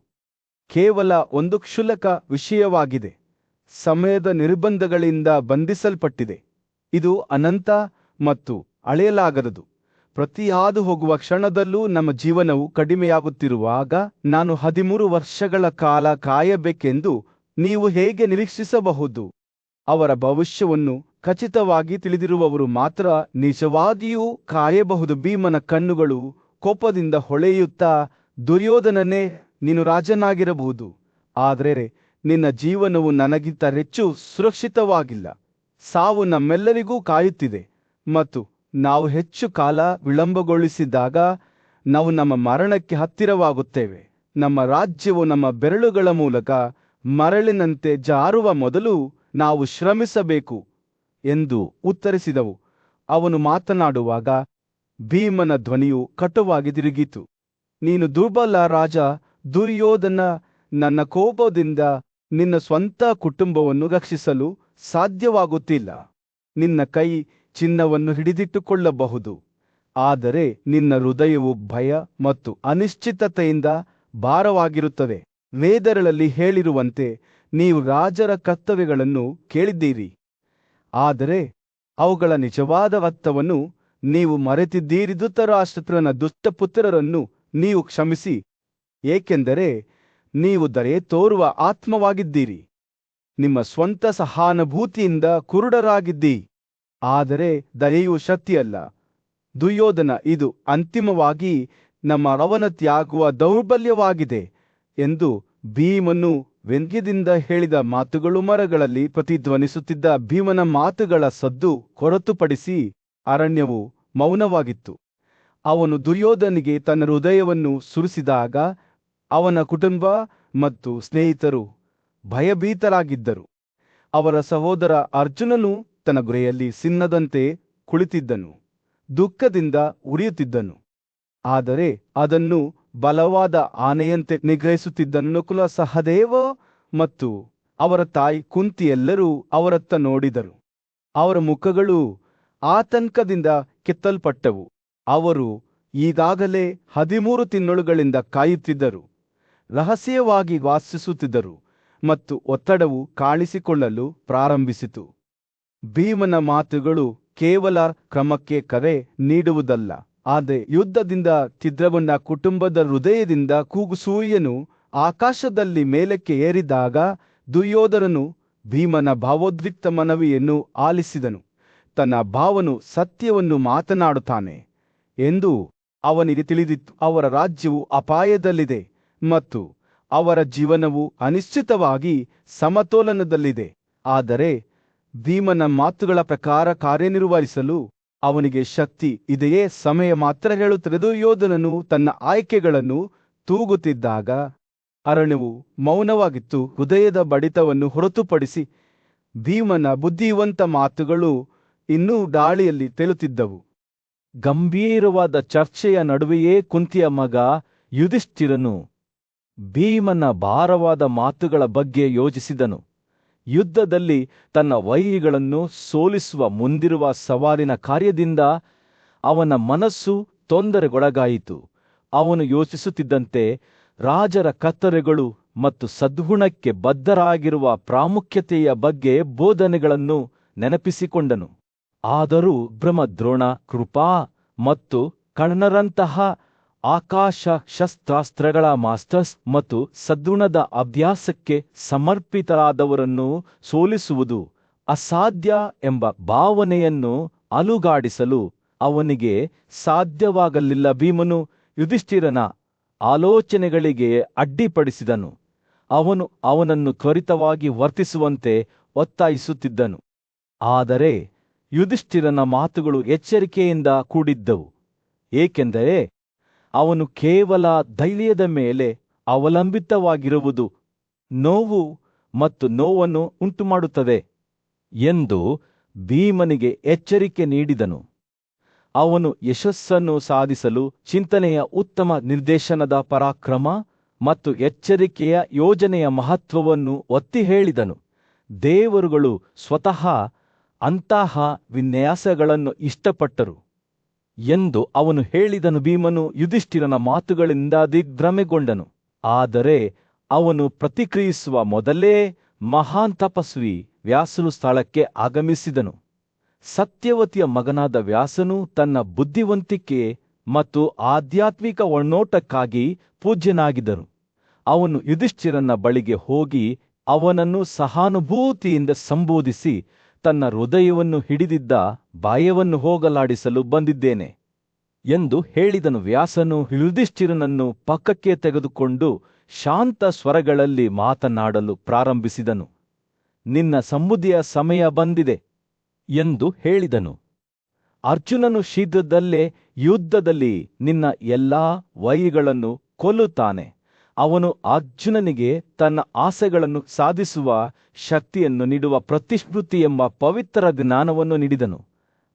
ಕೇವಲ ಒಂದು ಕ್ಷುಲ್ಲಕ ವಿಷಯವಾಗಿದೆ. ಸಮಯದ ನಿರ್ಬಂಧಗಳಿಂದ ಬಂಧಿಸಲ್ಪಟ್ಟಿದೆ. ಇದು ಅನಂತ ಮತ್ತು ಅಳೆಯಲಾಗದು. ಪ್ರತಿ ಹಾದು ಹೋಗುವ ಕ್ಷಣದಲ್ಲೂ ನಮ್ಮ ಜೀವನವು ಕಡಿಮೆಯಾಗುತ್ತಿರುವಾಗ ನಾನು 13 ವರ್ಷಗಳ ಕಾಲ ಕಾಯಬೇಕೆಂದು ನೀವು ಹೇಗೆ ನಿರೀಕ್ಷಿಸಬಹುದು? ಅವರ ಭವಿಷ್ಯವನ್ನು ಖಚಿತವಾಗಿ ತಿಳಿದಿರುವವರು ಮಾತ್ರ ನಿಜವಾಗಿಯೂ ಕಾಯಬಹುದು. ಭೀಮನ ಕಣ್ಣುಗಳು ಕೋಪದಿಂದ ಹೊಳೆಯುತ್ತಾ, ದುರ್ಯೋಧನನೇ, ನೀನು ರಾಜನಾಗಿರಬಹುದು, ಆದರೆ ನಿನ್ನ ಜೀವನವು ನನಗಿಂತ ಹೆಚ್ಚು ಸುರಕ್ಷಿತವಾಗಿಲ್ಲ. ಸಾವು ನಮ್ಮೆಲ್ಲರಿಗೂ ಕಾಯುತ್ತಿದೆ ಮತ್ತು ನಾವು ಹೆಚ್ಚು ಕಾಲ ವಿಳಂಬಗೊಳಿಸಿದಾಗ ನಾವು ನಮ್ಮ ಮರಣಕ್ಕೆ ಹತ್ತಿರವಾಗುತ್ತೇವೆ. ನಮ್ಮ ರಾಜ್ಯವು ನಮ್ಮ ಬೆರಳುಗಳ ಮೂಲಕ ಮರಳಿನಂತೆ ಜಾರುವ ಮೊದಲು ನಾವು ಶ್ರಮಿಸಬೇಕು ಎಂದು ಉತ್ತರಿಸಿದವು. ಅವನು ಮಾತನಾಡುವಾಗ ಭೀಮನ ಧ್ವನಿಯು ಕಟುವಾಗಿ ತಿರುಗಿತು. ನೀನು ದುರ್ಬಲ ರಾಜ ದುರ್ಯೋಧನ. ನನ್ನ ಕೋಪದಿಂದ ನಿನ್ನ ಸ್ವಂತ ಕುಟುಂಬವನ್ನು ರಕ್ಷಿಸಲು ಸಾಧ್ಯವಾಗುತ್ತಿಲ್ಲ. ನಿನ್ನ ಕೈ ಚಿನ್ನವನ್ನು ಹಿಡಿದಿಟ್ಟುಕೊಳ್ಳಬಹುದು, ಆದರೆ ನಿನ್ನ ಹೃದಯವು ಭಯ ಮತ್ತು ಅನಿಶ್ಚಿತತೆಯಿಂದ ಭಾರವಾಗಿರುತ್ತದೆ. ವೇದಗಳಲ್ಲಿ ಹೇಳಿರುವಂತೆ ನೀವು ರಾಜರ ಕರ್ತವ್ಯಗಳನ್ನು ಕೇಳಿದ್ದೀರಿ, ಆದರೆ ಅವುಗಳ ನಿಜವಾದ ಅರ್ಥವನ್ನು ನೀವು ಮರೆತಿದ್ದೀರಿ. ಧೃತರಾಷ್ಟ್ರನ ದುಷ್ಟಪುತ್ರರನ್ನು ನೀವು ಕ್ಷಮಿಸಿ, ಏಕೆಂದರೆ ನೀವು ದಯೆ ತೋರುವ ಆತ್ಮವಾಗಿದ್ದೀರಿ. ನಿಮ್ಮ ಸ್ವಂತ ಸಹಾನುಭೂತಿಯಿಂದ ಕುರುಡರಾಗಿದ್ದೀ, ಆದರೆ ದಯೆಯು ಶಕ್ತಿಯಲ್ಲ. ದುರ್ಯೋಧನ, ಇದು ಅಂತಿಮವಾಗಿ ನಮ್ಮ ಅವನತಿಯಾಗುವ ದೌರ್ಬಲ್ಯವಾಗಿದೆ ಎಂದು ಭೀಮನು ವ್ಯಂಗ್ಯದಿಂದ ಹೇಳಿದ ಮಾತುಗಳು ಮರಗಳಲ್ಲಿ ಪ್ರತಿಧ್ವನಿಸುತ್ತಿದ್ದ ಭೀಮನ ಮಾತುಗಳ ಸದ್ದು ಹೊರತುಪಡಿಸಿ ಅರಣ್ಯವು ಮೌನವಾಗಿತ್ತು. ಅವನು ದುರ್ಯೋಧನಿಗೆ ತನ್ನ ಹೃದಯವನ್ನು ಸುರಿಸಿದಾಗ ಅವನ ಕುಟುಂಬ ಮತ್ತು ಸ್ನೇಹಿತರು ಭಯಭೀತರಾಗಿದ್ದರು. ಅವರ ಸಹೋದರ ಅರ್ಜುನನು ತನ್ನ ಗುರೆಯಲ್ಲಿ ಸಿಂಹದಂತೆ ಕುಳಿತಿದ್ದನು, ದುಃಖದಿಂದ ಉರಿಯುತ್ತಿದ್ದನು, ಆದರೆ ಅದನ್ನು ಬಲವಾದ ಆನೆಯಂತೆ ನಿಗ್ರಹಿಸುತ್ತಿದ್ದನು. ನಕುಲ, ಸಹದೇವ ಮತ್ತು ಅವರ ತಾಯಿ ಕುಂತಿಯೆಲ್ಲರೂ ಅವರತ್ತ ನೋಡಿದರು. ಅವರ ಮುಖಗಳು ಆತಂಕದಿಂದ ಕೆತ್ತಲ್ಪಟ್ಟವು. ಅವರು ಈಗಾಗಲೇ 13 ತಿಂಗಳುಗಳಿಂದ ಕಾಯುತ್ತಿದ್ದರು, ರಹಸ್ಯವಾಗಿ ವಾಸಿಸುತ್ತಿದ್ದರು ಮತ್ತು ಒತ್ತಡವು ಕಾಣಿಸಿಕೊಳ್ಳಲು ಪ್ರಾರಂಭಿಸಿತು. ಭೀಮನ ಮಾತುಗಳು ಕೇವಲ ಕ್ರಮಕ್ಕೆ ಕರೆ ನೀಡುವುದಲ್ಲ, ಆದರೆ ಯುದ್ಧದಿಂದ ಛಿದ್ರಗೊಂಡ ಕುಟುಂಬದ ಹೃದಯದಿಂದ ಕೂಗು. ಸೂರ್ಯನು ಆಕಾಶದಲ್ಲಿ ಮೇಲಕ್ಕೆ ಏರಿದಾಗ ದುರ್ಯೋಧನನು ಭೀಮನ ಭಾವೋದ್ರಿಕ್ತ ಮನವಿಯನ್ನು ಆಲಿಸಿದನು. ತನ್ನ ಭಾವನು ಸತ್ಯವನ್ನು ಮಾತನಾಡುತ್ತಾನೆ ಎಂದು ಅವನಿಗೆ ತಿಳಿದಿತ್ತು. ಅವರ ರಾಜ್ಯವು ಅಪಾಯದಲ್ಲಿದೆ ಮತ್ತು ಅವರ ಜೀವನವು ಅನಿಶ್ಚಿತವಾಗಿ ಸಮತೋಲನದಲ್ಲಿದೆ. ಆದರೆ ಭೀಮನ ಮಾತುಗಳ ಪ್ರಕಾರ ಕಾರ್ಯನಿರ್ವಹಿಸಲು ಅವನಿಗೆ ಶಕ್ತಿ ಇದೆಯೇ? ಸಮಯ ಮಾತ್ರ ಹೇಳುತ್ತದೆ. ದುರ್ಯೋಧನನು ತನ್ನ ಆಯ್ಕೆಗಳನ್ನು ತೂಗುತ್ತಿದ್ದಾಗ ಅರಣ್ಯವು ಮೌನವಾಗಿತ್ತು. ಹೃದಯದ ಬಡಿತವನ್ನು ಹೊರತುಪಡಿಸಿ ಭೀಮನ ಬುದ್ಧಿವಂತ ಮಾತುಗಳು ಇನ್ನೂ ಗಾಳಿಯಲ್ಲಿ ತೇಲುತ್ತಿದ್ದವು. ಗಂಭೀರವಾದ ಚರ್ಚೆಯ ನಡುವೆಯೇ ಕುಂತಿಯ ಮಗ ಯುಧಿಷ್ಠಿರನು ಭೀಮನ ಭಾರವಾದ ಮಾತುಗಳ ಬಗ್ಗೆ ಯೋಚಿಸಿದನು. ಯುದ್ಧದಲ್ಲಿ ತನ್ನ ವೈರಿಗಳನ್ನು ಸೋಲಿಸುವ ಮುಂದಿರುವ ಸವಾಲಿನ ಕಾರ್ಯದಿಂದ ಅವನ ಮನಸ್ಸು ತೊಂದರೆಗೊಳಗಾಯಿತು. ಅವನು ಯೋಚಿಸುತ್ತಿದ್ದಂತೆ ರಾಜರ ಕತ್ತರೆಗಳು ಮತ್ತು ಸದ್ಗುಣಕ್ಕೆ ಬದ್ಧರಾಗಿರುವ ಪ್ರಾಮುಖ್ಯತೆಯ ಬಗ್ಗೆ ಬೋಧನೆಗಳನ್ನು ನೆನಪಿಸಿಕೊಂಡನು. ಆದರೂ ಬ್ರಹ್ಮದ್ರೋಣ, ಕೃಪಾ ಮತ್ತು ಕರ್ಣರಂತಹ ಆಕಾಶ ಶಸ್ತ್ರಾಸ್ತ್ರಗಳ ಮಾಸ್ಟರ್ಸ್ ಮತ್ತು ಸದ್ಗುಣದ ಅಭ್ಯಾಸಕ್ಕೆ ಸಮರ್ಪಿತರಾದವರನ್ನು ಸೋಲಿಸುವುದು ಅಸಾಧ್ಯ ಎಂಬ ಭಾವನೆಯನ್ನು ಅಲುಗಾಡಿಸಲು ಅವನಿಗೆ ಸಾಧ್ಯವಾಗಲಿಲ್ಲ. ಭೀಮನು ಯುಧಿಷ್ಠಿರನ ಆಲೋಚನೆಗಳಿಗೆ ಅಡ್ಡಿಪಡಿಸಿದನು. ಅವನು ಅವನನ್ನು ತ್ವರಿತವಾಗಿ ವರ್ತಿಸುವಂತೆ ಒತ್ತಾಯಿಸುತ್ತಿದ್ದನು. ಆದರೆ ಯುಧಿಷ್ಠಿರನ ಮಾತುಗಳು ಎಚ್ಚರಿಕೆಯಿಂದ ಕೂಡಿದ್ದವು, ಏಕೆಂದರೆ ಅವನು ಕೇವಲ ಧೈರ್ಯದ ಮೇಲೆ ಅವಲಂಬಿತವಾಗಿರುವುದು ನೋವು ಮತ್ತು ನೋವನ್ನು ಉಂಟುಮಾಡುತ್ತದೆ ಎಂದು ಭೀಮನಿಗೆ ಎಚ್ಚರಿಕೆ ನೀಡಿದನು. ಅವನು ಯಶಸ್ಸನ್ನು ಸಾಧಿಸಲು ಚಿಂತನೆಯ ಉತ್ತಮ ನಿರ್ದೇಶನದ ಪರಾಕ್ರಮ ಮತ್ತು ಎಚ್ಚರಿಕೆಯ ಯೋಜನೆಯ ಮಹತ್ವವನ್ನು ಒತ್ತಿ ಹೇಳಿದನು. ದೇವರುಗಳು ಸ್ವತಃ ಅಂತಹ ವಿನ್ಯಾಸಗಳನ್ನು ಇಷ್ಟಪಟ್ಟರು ಎಂದು ಅವನು ಹೇಳಿದನು. ಭೀಮನು ಯುಧಿಷ್ಠಿರನ ಮಾತುಗಳಿಂದ ದಿಗ್ಭ್ರಮೆಗೊಂಡನು. ಆದರೆ ಅವನು ಪ್ರತಿಕ್ರಿಯಿಸುವ ಮೊದಲೇ ಮಹಾನ್ ತಪಸ್ವಿ ವ್ಯಾಸನು ಸ್ಥಳಕ್ಕೆ ಆಗಮಿಸಿದನು. ಸತ್ಯವತಿಯ ಮಗನಾದ ವ್ಯಾಸನು ತನ್ನ ಬುದ್ಧಿವಂತಿಕೆ ಮತ್ತು ಆಧ್ಯಾತ್ಮಿಕ ಒಳನೋಟಕ್ಕಾಗಿ ಪೂಜ್ಯನಾಗಿದ್ದನು. ಅವನು ಯುಧಿಷ್ಠಿರನ ಬಳಿಗೆ ಹೋಗಿ ಅವನನ್ನು ಸಹಾನುಭೂತಿಯಿಂದ ಸಂಬೋಧಿಸಿ, ತನ್ನ ಹೃದಯವನ್ನು ಹಿಡಿದಿದ್ದ ಭಯವನ್ನು ಹೋಗಲಾಡಿಸಲು ಬಂದಿದ್ದೇನೆ ಎಂದು ಹೇಳಿದನು. ವ್ಯಾಸನು ಯುಧಿಷ್ಠಿರನನ್ನು ಪಕ್ಕಕ್ಕೆ ತೆಗೆದುಕೊಂಡು ಶಾಂತ ಸ್ವರಗಳಲ್ಲಿ ಮಾತನಾಡಲು ಪ್ರಾರಂಭಿಸಿದನು. ನಿನ್ನ ಸಮೃದ್ಧಿಯ ಸಮಯ ಬಂದಿದೆ ಎಂದು ಹೇಳಿದನು. ಅರ್ಜುನನು ಶೀಘ್ರದಲ್ಲೇ ಯುದ್ಧದಲ್ಲಿ ನಿನ್ನ ಎಲ್ಲಾ ವೈರಿಗಳನ್ನು ಕೊಲ್ಲುತ್ತಾನೆ. ಅವನು ಅರ್ಜುನನಿಗೆ ತನ್ನ ಆಸೆಗಳನ್ನು ಸಾಧಿಸುವ ಶಕ್ತಿಯನ್ನು ನೀಡುವ ಪ್ರತಿಶ್ರುತಿ ಎಂಬ ಪವಿತ್ರ ಜ್ಞಾನವನ್ನು ನೀಡಿದನು.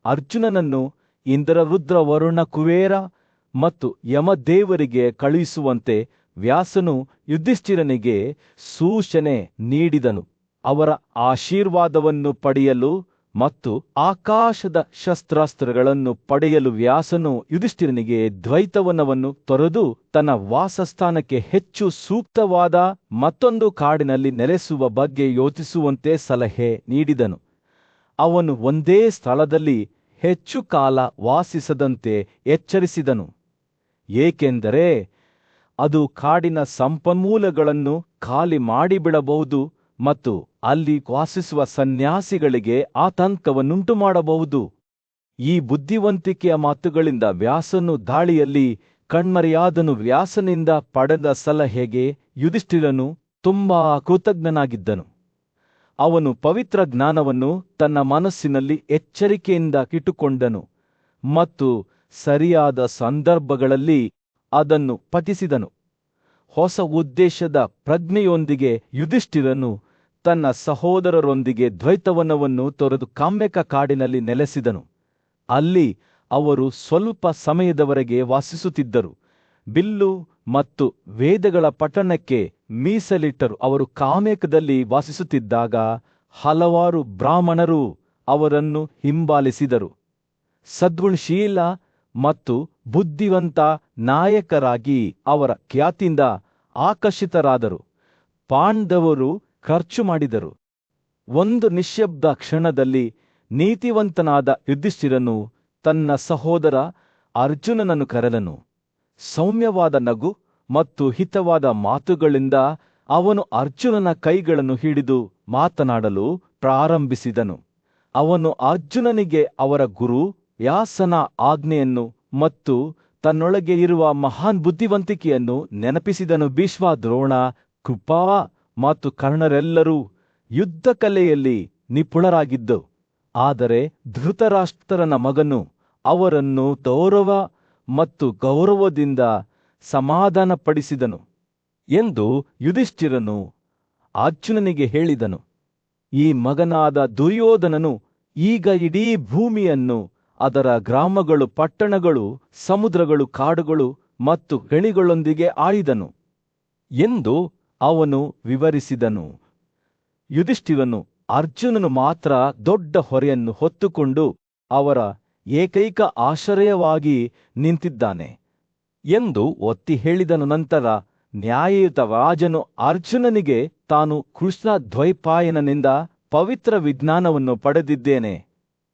ಅರ್ಜುನನನ್ನು ಇಂದ್ರ, ರುದ್ರ, ವರುಣ, ಕುಬೇರ ಮತ್ತು ಯಮದೇವರಿಗೆ ಕಳುಹಿಸುವಂತೆ ವ್ಯಾಸನು ಯುಧಿಷ್ಠಿರನಿಗೆ ಸೂಚನೆ ನೀಡಿದನು. ಅವರ ಆಶೀರ್ವಾದವನ್ನು ಪಡೆಯಲು ಮತ್ತು ಆಕಾಶದ ಶಸ್ತ್ರಾಸ್ತ್ರಗಳನ್ನು ಪಡೆಯಲು ವ್ಯಾಸನು ಯುಧಿಷ್ಠಿರನಿಗೆ ದ್ವೈತವನವನ್ನು ತೊರೆದು ತನ್ನ ವಾಸಸ್ಥಾನಕ್ಕೆ ಹೆಚ್ಚು ಸೂಕ್ತವಾದ ಮತ್ತೊಂದು ಕಾಡಿನಲ್ಲಿ ನೆಲೆಸುವ ಬಗ್ಗೆ ಯೋಚಿಸುವಂತೆ ಸಲಹೆ ನೀಡಿದನು. ಅವನು ಒಂದೇ ಸ್ಥಳದಲ್ಲಿ ಹೆಚ್ಚು ಕಾಲ ವಾಸಿಸದಂತೆ ಎಚ್ಚರಿಸಿದನು, ಏಕೆಂದರೆ ಅದು ಕಾಡಿನ ಸಂಪನ್ಮೂಲಗಳನ್ನು ಖಾಲಿ ಮಾಡಿಬಿಡಬಹುದು ಮತ್ತು ಅಲ್ಲಿ ವಾಸಿಸುವ ಸನ್ಯಾಸಿಗಳಿಗೆ ಆತಂಕವನ್ನುಂಟು ಮಾಡಬಹುದು. ಈ ಬುದ್ಧಿವಂತಿಕೆಯ ಮಾತುಗಳಿಂದ ವ್ಯಾಸನು ದಾಳಿಯಲ್ಲಿ ಕಣ್ಮರೆಯಾದನು. ವ್ಯಾಸನಿಂದ ಪಡೆದ ಸಲಹೆಗೆ ಯುಧಿಷ್ಠಿರನು ತುಂಬಾ ಕೃತಜ್ಞನಾಗಿದ್ದನು. ಅವನು ಪವಿತ್ರ ಜ್ಞಾನವನ್ನು ತನ್ನ ಮನಸ್ಸಿನಲ್ಲಿ ಎಚ್ಚರಿಕೆಯಿಂದ ಇಟ್ಟುಕೊಂಡನು ಮತ್ತು ಸರಿಯಾದ ಸಂದರ್ಭಗಳಲ್ಲಿ ಅದನ್ನು ಪಠಿಸಿದನು. ಹೊಸ ಉದ್ದೇಶದ ಪ್ರಜ್ಞೆಯೊಂದಿಗೆ ಯುಧಿಷ್ಠಿರನು ತನ್ನ ಸಹೋದರರೊಂದಿಗೆ ದ್ವೈತವನವನ್ನು ತೊರೆದು ಕಾಮ್ಯಕ ಕಾಡಿನಲ್ಲಿ ನೆಲೆಸಿದನು. ಅಲ್ಲಿ ಅವರು ಸ್ವಲ್ಪ ಸಮಯದವರೆಗೆ ವಾಸಿಸುತ್ತಿದ್ದರು. ಬಿಲ್ಲು ಮತ್ತು ವೇದಗಳ ಪಠಣಕ್ಕೆ ಮೀಸಲಿಟ್ಟರು. ಅವರು ಕಾಮ್ಯಕದಲ್ಲಿ ವಾಸಿಸುತ್ತಿದ್ದಾಗ ಹಲವಾರು ಬ್ರಾಹ್ಮಣರು ಅವರನ್ನು ಹಿಂಬಾಲಿಸಿದರು. ಸದ್ಗುಣಶೀಲ ಮತ್ತು ಬುದ್ಧಿವಂತ ನಾಯಕರಾಗಿ ಅವರ ಖ್ಯಾತಿಯಿಂದ ಆಕರ್ಷಿತರಾದರು. ಪಾಂಡವರು ಖರ್ಚು ಮಾಡಿದರು. ಒಂದು ನಿಶ್ಶಬ್ದ ಕ್ಷಣದಲ್ಲಿ ನೀತಿವಂತನಾದ ಯುಧಿಷ್ಠಿರನು ತನ್ನ ಸಹೋದರ ಅರ್ಜುನನನ್ನು ಕರೆದನು. ಸೌಮ್ಯವಾದ ನಗು ಮತ್ತು ಹಿತವಾದ ಮಾತುಗಳಿಂದ ಅವನು ಅರ್ಜುನನ ಕೈಗಳನ್ನು ಹಿಡಿದು ಮಾತನಾಡಲು ಪ್ರಾರಂಭಿಸಿದನು. ಅವನು ಅರ್ಜುನನಿಗೆ ಅವರ ಗುರು ವ್ಯಾಸನ ಆಜ್ಞೆಯನ್ನು ಮತ್ತು ತನ್ನೊಳಗೆ ಇರುವ ಮಹಾನ್ ಬುದ್ಧಿವಂತಿಕೆಯನ್ನು ನೆನಪಿಸಿದನು. ಭೀಷ್ಮ, ದ್ರೋಣ, ಕೃಪಾ ಮತ್ತು ಕರ್ಣರೆಲ್ಲರೂ ಯುದ್ಧ ಕಲೆಯಲ್ಲಿ ನಿಪುಣರಾಗಿದ್ದು, ಆದರೆ ಧೃತರಾಷ್ಟ್ರನ ಮಗನು ಅವರನ್ನು ಗೌರವ ಮತ್ತು ಗೌರವದಿಂದ ಸಮಾಧಾನಪಡಿಸಿದನು ಎಂದು ಯುಧಿಷ್ಠಿರನು ಅರ್ಜುನನಿಗೆ ಹೇಳಿದನು. ಈ ಮಗನಾದ ದುರ್ಯೋಧನನು ಈಗ ಇಡೀ ಭೂಮಿಯನ್ನು ಅದರ ಗ್ರಾಮಗಳು, ಪಟ್ಟಣಗಳು, ಸಮುದ್ರಗಳು, ಕಾಡುಗಳು ಮತ್ತು ಗಣಿಗಳೊಂದಿಗೆ ಆಳಿದನು ಎಂದು ಅವನು ವಿವರಿಸಿದನು. ಯುಧಿಷ್ಠಿರನು ಅರ್ಜುನನು ಮಾತ್ರ ದೊಡ್ಡ ಹೊರೆಯನ್ನು ಹೊತ್ತುಕೊಂಡು ಅವರ ಏಕೈಕ ಆಶ್ರಯವಾಗಿ ನಿಂತಿದ್ದಾನೆ ಎಂದು ಒತ್ತಿ ಹೇಳಿದನು. ನಂತರ ನ್ಯಾಯಯುತ ರಾಜನು ಅರ್ಜುನನಿಗೆ ತಾನು ಕೃಷ್ಣ ದ್ವೈಪಾಯನನಿಂದ ಪವಿತ್ರ ವಿಜ್ಞಾನವನ್ನು ಪಡೆದಿದ್ದೇನೆ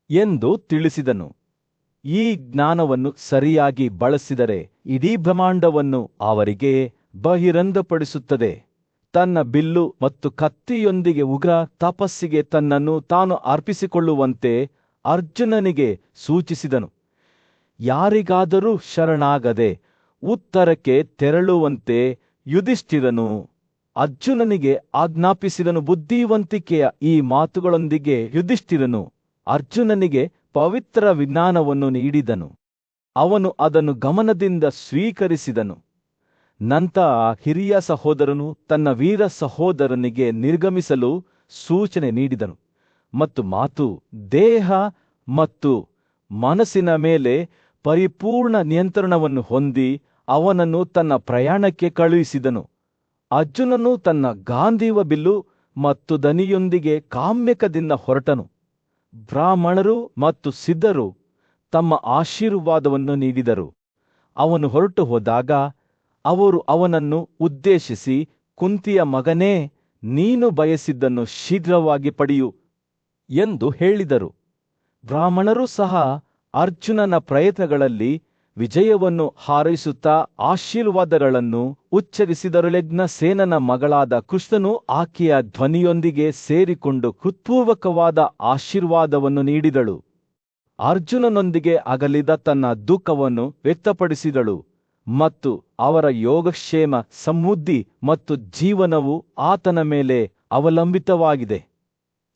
ಎಂದು ತಿಳಿಸಿದನು. ಈ ಜ್ಞಾನವನ್ನು ಸರಿಯಾಗಿ ಬಳಸಿದರೆ ಇಡೀ ಬ್ರಹ್ಮಾಂಡವನ್ನು ಅವರಿಗೆ ಬಹಿರಂಗಪಡಿಸುತ್ತದೆ. ತನ್ನ ಬಿಲ್ಲು ಮತ್ತು ಕತ್ತಿಯೊಂದಿಗೆ ಉಗ್ರ ತಪಸ್ಸಿಗೆ ತನ್ನನ್ನು ತಾನು ಅರ್ಪಿಸಿಕೊಳ್ಳುವಂತೆ ಅರ್ಜುನನಿಗೆ ಸೂಚಿಸಿದನು. ಯಾರಿಗಾದರೂ ಶರಣಾಗದೆ ಉತ್ತರಕ್ಕೆ ತೆರಳುವಂತೆ ಯುಧಿಷ್ಠಿರನು ಅರ್ಜುನನಿಗೆ ಆಜ್ಞಾಪಿಸಿದನು. ಬುದ್ಧಿವಂತಿಕೆಯ ಈ ಮಾತುಗಳೊಂದಿಗೆ ಯುಧಿಷ್ಠಿರನು ಅರ್ಜುನನಿಗೆ ಪವಿತ್ರ ವಿಜ್ಞಾನವನ್ನು ನೀಡಿದನು. ಅವನು ಅದನ್ನು ಗಮನದಿಂದ ಸ್ವೀಕರಿಸಿದನು. ನಂತರ ಹಿರಿಯ ಸಹೋದರನು ತನ್ನ ವೀರ ಸಹೋದರನಿಗೆ ನಿರ್ಗಮಿಸಲು ಸೂಚನೆ ನೀಡಿದನು ಮತ್ತು ಮಾತು, ದೇಹ ಮತ್ತು ಮನಸ್ಸಿನ ಮೇಲೆ ಪರಿಪೂರ್ಣ ನಿಯಂತ್ರಣವನ್ನು ಹೊಂದಿ ಅವನನ್ನು ತನ್ನ ಪ್ರಯಾಣಕ್ಕೆ ಕಳುಹಿಸಿದನು. ಅರ್ಜುನನು ತನ್ನ ಗಾಂಧೀವ ಬಿಲ್ಲು ಮತ್ತು ದನಿಯೊಂದಿಗೆ ಕಾಮ್ಯಕದಿಂದ ಹೊರಟನು. ಬ್ರಾಹ್ಮಣರು ಮತ್ತು ಸಿದ್ಧರು ತಮ್ಮ ಆಶೀರ್ವಾದವನ್ನು ನೀಡಿದರು. ಅವನು ಹೊರಟು ಹೋದಾಗ ಅವರು ಅವನನ್ನು ಉದ್ದೇಶಿಸಿ, ಕುಂತಿಯ ಮಗನೇ, ನೀನು ಬಯಸಿದ್ದನ್ನು ಶೀಘ್ರವಾಗಿ ಪಡೆಯು ಎಂದು ಹೇಳಿದರು. ಬ್ರಾಹ್ಮಣರು ಸಹ ಅರ್ಜುನನ ಪ್ರಯತ್ನಗಳಲ್ಲಿ ವಿಜಯವನ್ನು ಹಾರೈಸುತ್ತಾ ಆಶೀರ್ವಾದಗಳನ್ನು ಉಚ್ಚರಿಸಿದರು. ಲಗ್ನಸೇನನ ಮಗಳಾದ ಕೃಷ್ಣನು ಆಕೆಯ ಧ್ವನಿಯೊಂದಿಗೆ ಸೇರಿಕೊಂಡು ಹೃತ್ಪೂರ್ವಕವಾದ ಆಶೀರ್ವಾದವನ್ನು ನೀಡಿದಳು. ಅರ್ಜುನನೊಂದಿಗೆ ಅಗಲಿದ ತನ್ನ ದುಃಖವನ್ನು ವ್ಯಕ್ತಪಡಿಸಿದಳು ಮತ್ತು ಅವರ ಯೋಗಕ್ಷೇಮ, ಸಮೃದ್ಧಿ ಮತ್ತು ಜೀವನವು ಆತನ ಮೇಲೆ ಅವಲಂಬಿತವಾಗಿದೆ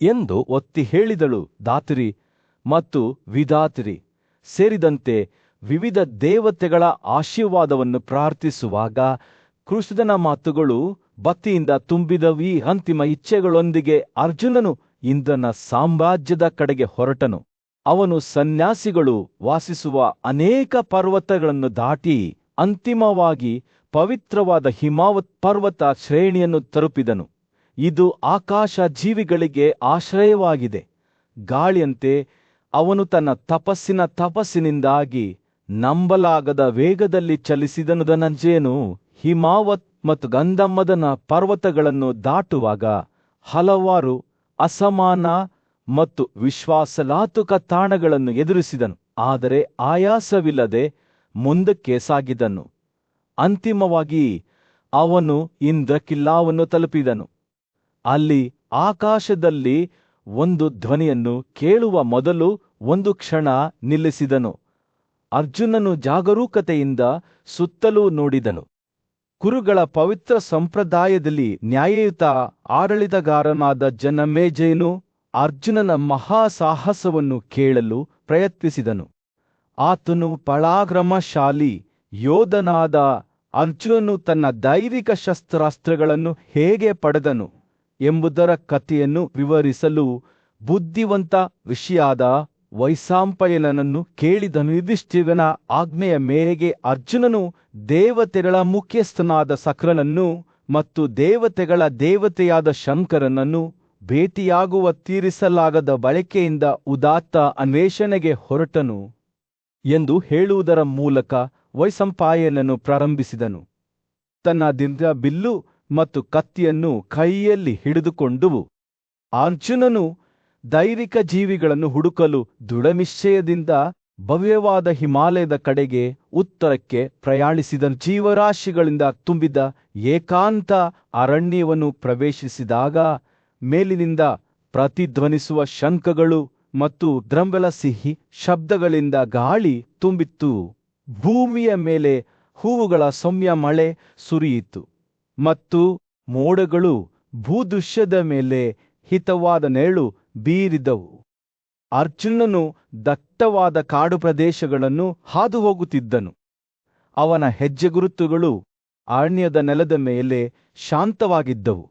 ಎಂದು ಒತ್ತಿ ಹೇಳಿದಳು. ಧಾತ್ರಿ ಮತ್ತು ವಿಧಾತ್ರಿ ಸೇರಿದಂತೆ ವಿವಿಧ ದೇವತೆಗಳ ಆಶೀರ್ವಾದವನ್ನು ಪ್ರಾರ್ಥಿಸುವಾಗ ಕೃಷ್ಣನ ಮಾತುಗಳು ಭಕ್ತಿಯಿಂದ ತುಂಬಿದವು. ಈ ಅಂತಿಮ ಇಚ್ಛೆಗಳೊಂದಿಗೆ ಅರ್ಜುನನು ಇಂದ್ರನ ಸಾಮ್ರಾಜ್ಯದ ಕಡೆಗೆ ಹೊರಟನು. ಅವನು ಸನ್ಯಾಸಿಗಳು ವಾಸಿಸುವ ಅನೇಕ ಪರ್ವತಗಳನ್ನು ದಾಟಿ ಅಂತಿಮವಾಗಿ ಪವಿತ್ರವಾದ ಹಿಮಾವತ್ ಪರ್ವತ ಶ್ರೇಣಿಯನ್ನು ತಲುಪಿದನು. ಇದು ಆಕಾಶ ಜೀವಿಗಳಿಗೆ ಆಶ್ರಯವಾಗಿದೆ. ಗಾಳಿಯಂತೆ ಅವನು ತನ್ನ ತಪಸ್ಸಿನಿಂದಾಗಿ ನಂಬಲಾಗದ ವೇಗದಲ್ಲಿ ಚಲಿಸಿದನು. ಧನಂಜಯನು ಹಿಮಾವತ್ ಮತ್ತು ಗಂಧಮದನ ಪರ್ವತಗಳನ್ನು ದಾಟುವಾಗ ಹಲವಾರು ಅಸಮಾನ ಮತ್ತು ವಿಶ್ವಾಸಾರ್ಹ ತಾಣಗಳನ್ನು ಎದುರಿಸಿದನು, ಆದರೆ ಆಯಾಸವಿಲ್ಲದೆ ಮುಂದಕ್ಕೆ ಸಾಗಿದನು. ಅಂತಿಮವಾಗಿ ಅವನು ಇಂದ್ರಕಿಲ್ಲಾವನ್ನು ತಲುಪಿದನು. ಅಲ್ಲಿ ಆಕಾಶದಲ್ಲಿ ಒಂದು ಧ್ವನಿಯನ್ನು ಕೇಳುವ ಮೊದಲು ಒಂದು ಕ್ಷಣ ನಿಲ್ಲಿಸಿದನು. ಅರ್ಜುನನು ಜಾಗರೂಕತೆಯಿಂದ ಸುತ್ತಲೂ ನೋಡಿದನು. ಕುರುಗಳ ಪವಿತ್ರ ಸಂಪ್ರದಾಯದಲ್ಲಿ ನ್ಯಾಯಯುತ ಆಡಳಿತಗಾರನಾದ ಜನಮೇಜಯನು ಅರ್ಜುನನ ಮಹಾಸಾಹಸವನ್ನು ಕೇಳಲು ಪ್ರಯತ್ನಿಸಿದನು. ಆತನು ಪರಾಕ್ರಮಶಾಲಿ ಯೋಧನಾದ ಅರ್ಜುನನು ತನ್ನ ದೈವಿಕ ಶಸ್ತ್ರಾಸ್ತ್ರಗಳನ್ನು ಹೇಗೆ ಪಡೆದನು ಎಂಬುದರ ಕಥೆಯನ್ನು ವಿವರಿಸಲು ಬುದ್ಧಿವಂತ ಋಷಿಯಾದ ವೈಶಂಪಾಯನನನ್ನು ಕೇಳಿದನು. ಯುಧಿಷ್ಠಿರನ ಆಜ್ಞೆಯ ಮೇರೆಗೆ ಅರ್ಜುನನು ದೇವತೆಗಳ ಮುಖ್ಯಸ್ಥನಾದ ಸಕ್ರನನ್ನು ಮತ್ತು ದೇವತೆಗಳ ದೇವತೆಯಾದ ಶಂಕರನನ್ನು ಭೇಟಿಯಾಗುವ ತೀರಿಸಲಾಗದ ಬಯಕೆಯಿಂದ ಉದಾತ್ತ ಅನ್ವೇಷಣೆಗೆ ಹೊರಟನು ಎಂದು ಹೇಳುವುದರ ಮೂಲಕ ವೈಶಂಪಾಯನನು ಪ್ರಾರಂಭಿಸಿದನು. ತನ್ನ ದಿವ್ಯ ಬಿಲ್ಲು ಮತ್ತು ಕತ್ತಿಯನ್ನು ಕೈಯಲ್ಲಿ ಹಿಡಿದುಕೊಂಡು ಅರ್ಜುನನು ದೈವಿಕ ಜೀವಿಗಳನ್ನು ಹುಡುಕಲು ದೃಢನಿಶ್ಚಯದಿಂದ ಭವ್ಯವಾದ ಹಿಮಾಲಯದ ಕಡೆಗೆ ಉತ್ತರಕ್ಕೆ ಪ್ರಯಾಣಿಸಿದನು. ಜೀವರಾಶಿಗಳಿಂದ ತುಂಬಿದ ಏಕಾಂತ ಅರಣ್ಯವನ್ನು ಪ್ರವೇಶಿಸಿದಾಗ ಮೇಲಿನಿಂದ ಪ್ರತಿಧ್ವನಿಸುವ ಶಂಖಗಳು ಮತ್ತು ದ್ರಂಬಲ ಸಿಹಿ ಶಬ್ದಗಳಿಂದ ಗಾಳಿ ತುಂಬಿತ್ತು. ಭೂಮಿಯ ಮೇಲೆ ಹೂವುಗಳ ಸೌಮ್ಯ ಮಳೆ ಸುರಿಯಿತು ಮತ್ತು ಮೋಡಗಳು ಭೂದೃಶ್ಯದ ಮೇಲೆ ಹಿತವಾದ ನೆರಳು ಬೀರಿದವು. ಅರ್ಜುನನು ದಟ್ಟವಾದ ಕಾಡು ಪ್ರದೇಶಗಳನ್ನು ಹಾದು ಹೋಗುತ್ತಿದ್ದನು. ಅವನ ಹೆಜ್ಜೆಗುರುತುಗಳು ಅರಣ್ಯದ ನೆಲದ ಮೇಲೆ ಶಾಂತವಾಗಿದ್ದವು.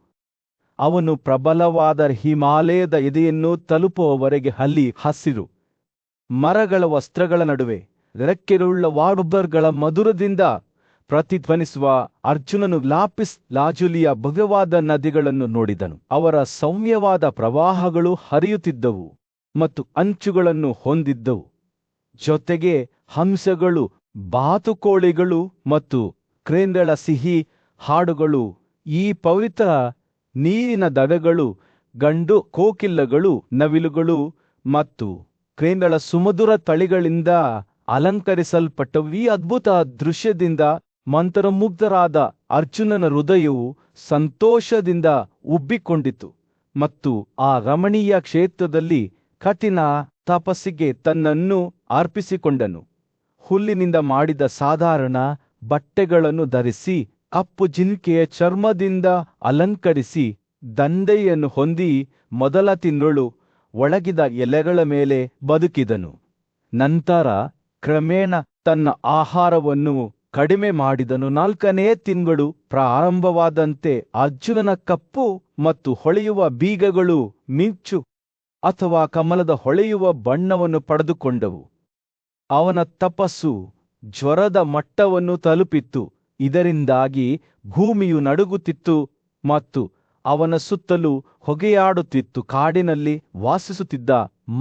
ಅವನು ಪ್ರಬಲವಾದ ಹಿಮಾಲಯದ ಎದೆಯನ್ನು ತಲುಪುವವರೆಗೆ ಅಲ್ಲಿ ಹಸಿರು ಮರಗಳ ವಸ್ತ್ರಗಳ ನಡುವೆ ರೆಕ್ಕೆಯುಳ್ಳ ವಾರ್ಬರ್ಗಳ ಮಧುರದಿಂದ ಪ್ರತಿಧ್ವನಿಸುವ ಅರ್ಜುನನು ಲಾಪಿಸ್ ಲಾಜುಲಿಯ ಭವ್ಯವಾದ ನದಿಗಳನ್ನು ನೋಡಿದನು. ಅವರ ಸೌಮ್ಯವಾದ ಪ್ರವಾಹಗಳು ಹರಿಯುತ್ತಿದ್ದವು ಮತ್ತು ಅಂಚುಗಳನ್ನು ಹೊಂದಿದ್ದವು. ಜೊತೆಗೆ ಹಂಸಗಳು, ಬಾತುಕೋಳಿಗಳು ಮತ್ತು ಕ್ರೇನ್ಗಳ ಸಿಹಿ ಹಾಡುಗಳು, ಈ ಪವಿತ್ರ ನೀರಿನ ದಡಗಳು, ಗಂಡು ಕೋಕಿಲಗಳು, ನವಿಲುಗಳು ಮತ್ತು ಕ್ರೇನ್ಗಳ ಸುಮಧುರ ತಳಿಗಳಿಂದ ಅಲಂಕರಿಸಲ್ಪಟ್ಟವು. ಈ ಅದ್ಭುತ ದೃಶ್ಯದಿಂದ ಮಂತ್ರಮುಗ್ಧರಾದ ಅರ್ಜುನನ ಹೃದಯವು ಸಂತೋಷದಿಂದ ಉಬ್ಬಿಕೊಂಡಿತು ಮತ್ತು ಆ ರಮಣೀಯ ಕ್ಷೇತ್ರದಲ್ಲಿ ಕಠಿಣ ತಪಸ್ಸಿಗೆ ತನ್ನನ್ನು ಅರ್ಪಿಸಿಕೊಂಡನು. ಹುಲ್ಲಿನಿಂದ ಮಾಡಿದ ಸಾಧಾರಣ ಬಟ್ಟೆಗಳನ್ನು ಧರಿಸಿ, ಕಪ್ಪು ಜಿಂಕೆಯ ಚರ್ಮದಿಂದ ಅಲಂಕರಿಸಿ, ದಂಡೆಯನ್ನು ಹೊಂದಿ, ಮೊದಲ ತಿಂಗಳು ಒಣಗಿದ ಎಲೆಗಳ ಮೇಲೆ ಬದುಕಿದನು. ನಂತರ ಕ್ರಮೇಣ ತನ್ನ ಆಹಾರವನ್ನು ಕಡಿಮೆ ಮಾಡಿದನು. 4ನೇ ತಿಂಗಳು ಪ್ರಾರಂಭವಾದಂತೆ ಅರ್ಜುನನ ಕಪ್ಪು ಮತ್ತು ಹೊಳೆಯುವ ಬೀಗಗಳು ಮಿಂಚು ಅಥವಾ ಕಮಲದ ಹೊಳೆಯುವ ಬಣ್ಣವನ್ನು ಪಡೆದುಕೊಂಡವು. ಅವನ ತಪಸ್ಸು ಜ್ವರದ ಮಟ್ಟವನ್ನು ತಲುಪಿತ್ತು. ಇದರಿಂದಾಗಿ ಭೂಮಿಯು ನಡುಗುತ್ತಿತ್ತು ಮತ್ತು ಅವನ ಸುತ್ತಲೂ ಹೊಗೆಯಾಡುತ್ತಿತ್ತು. ಕಾಡಿನಲ್ಲಿ ವಾಸಿಸುತ್ತಿದ್ದ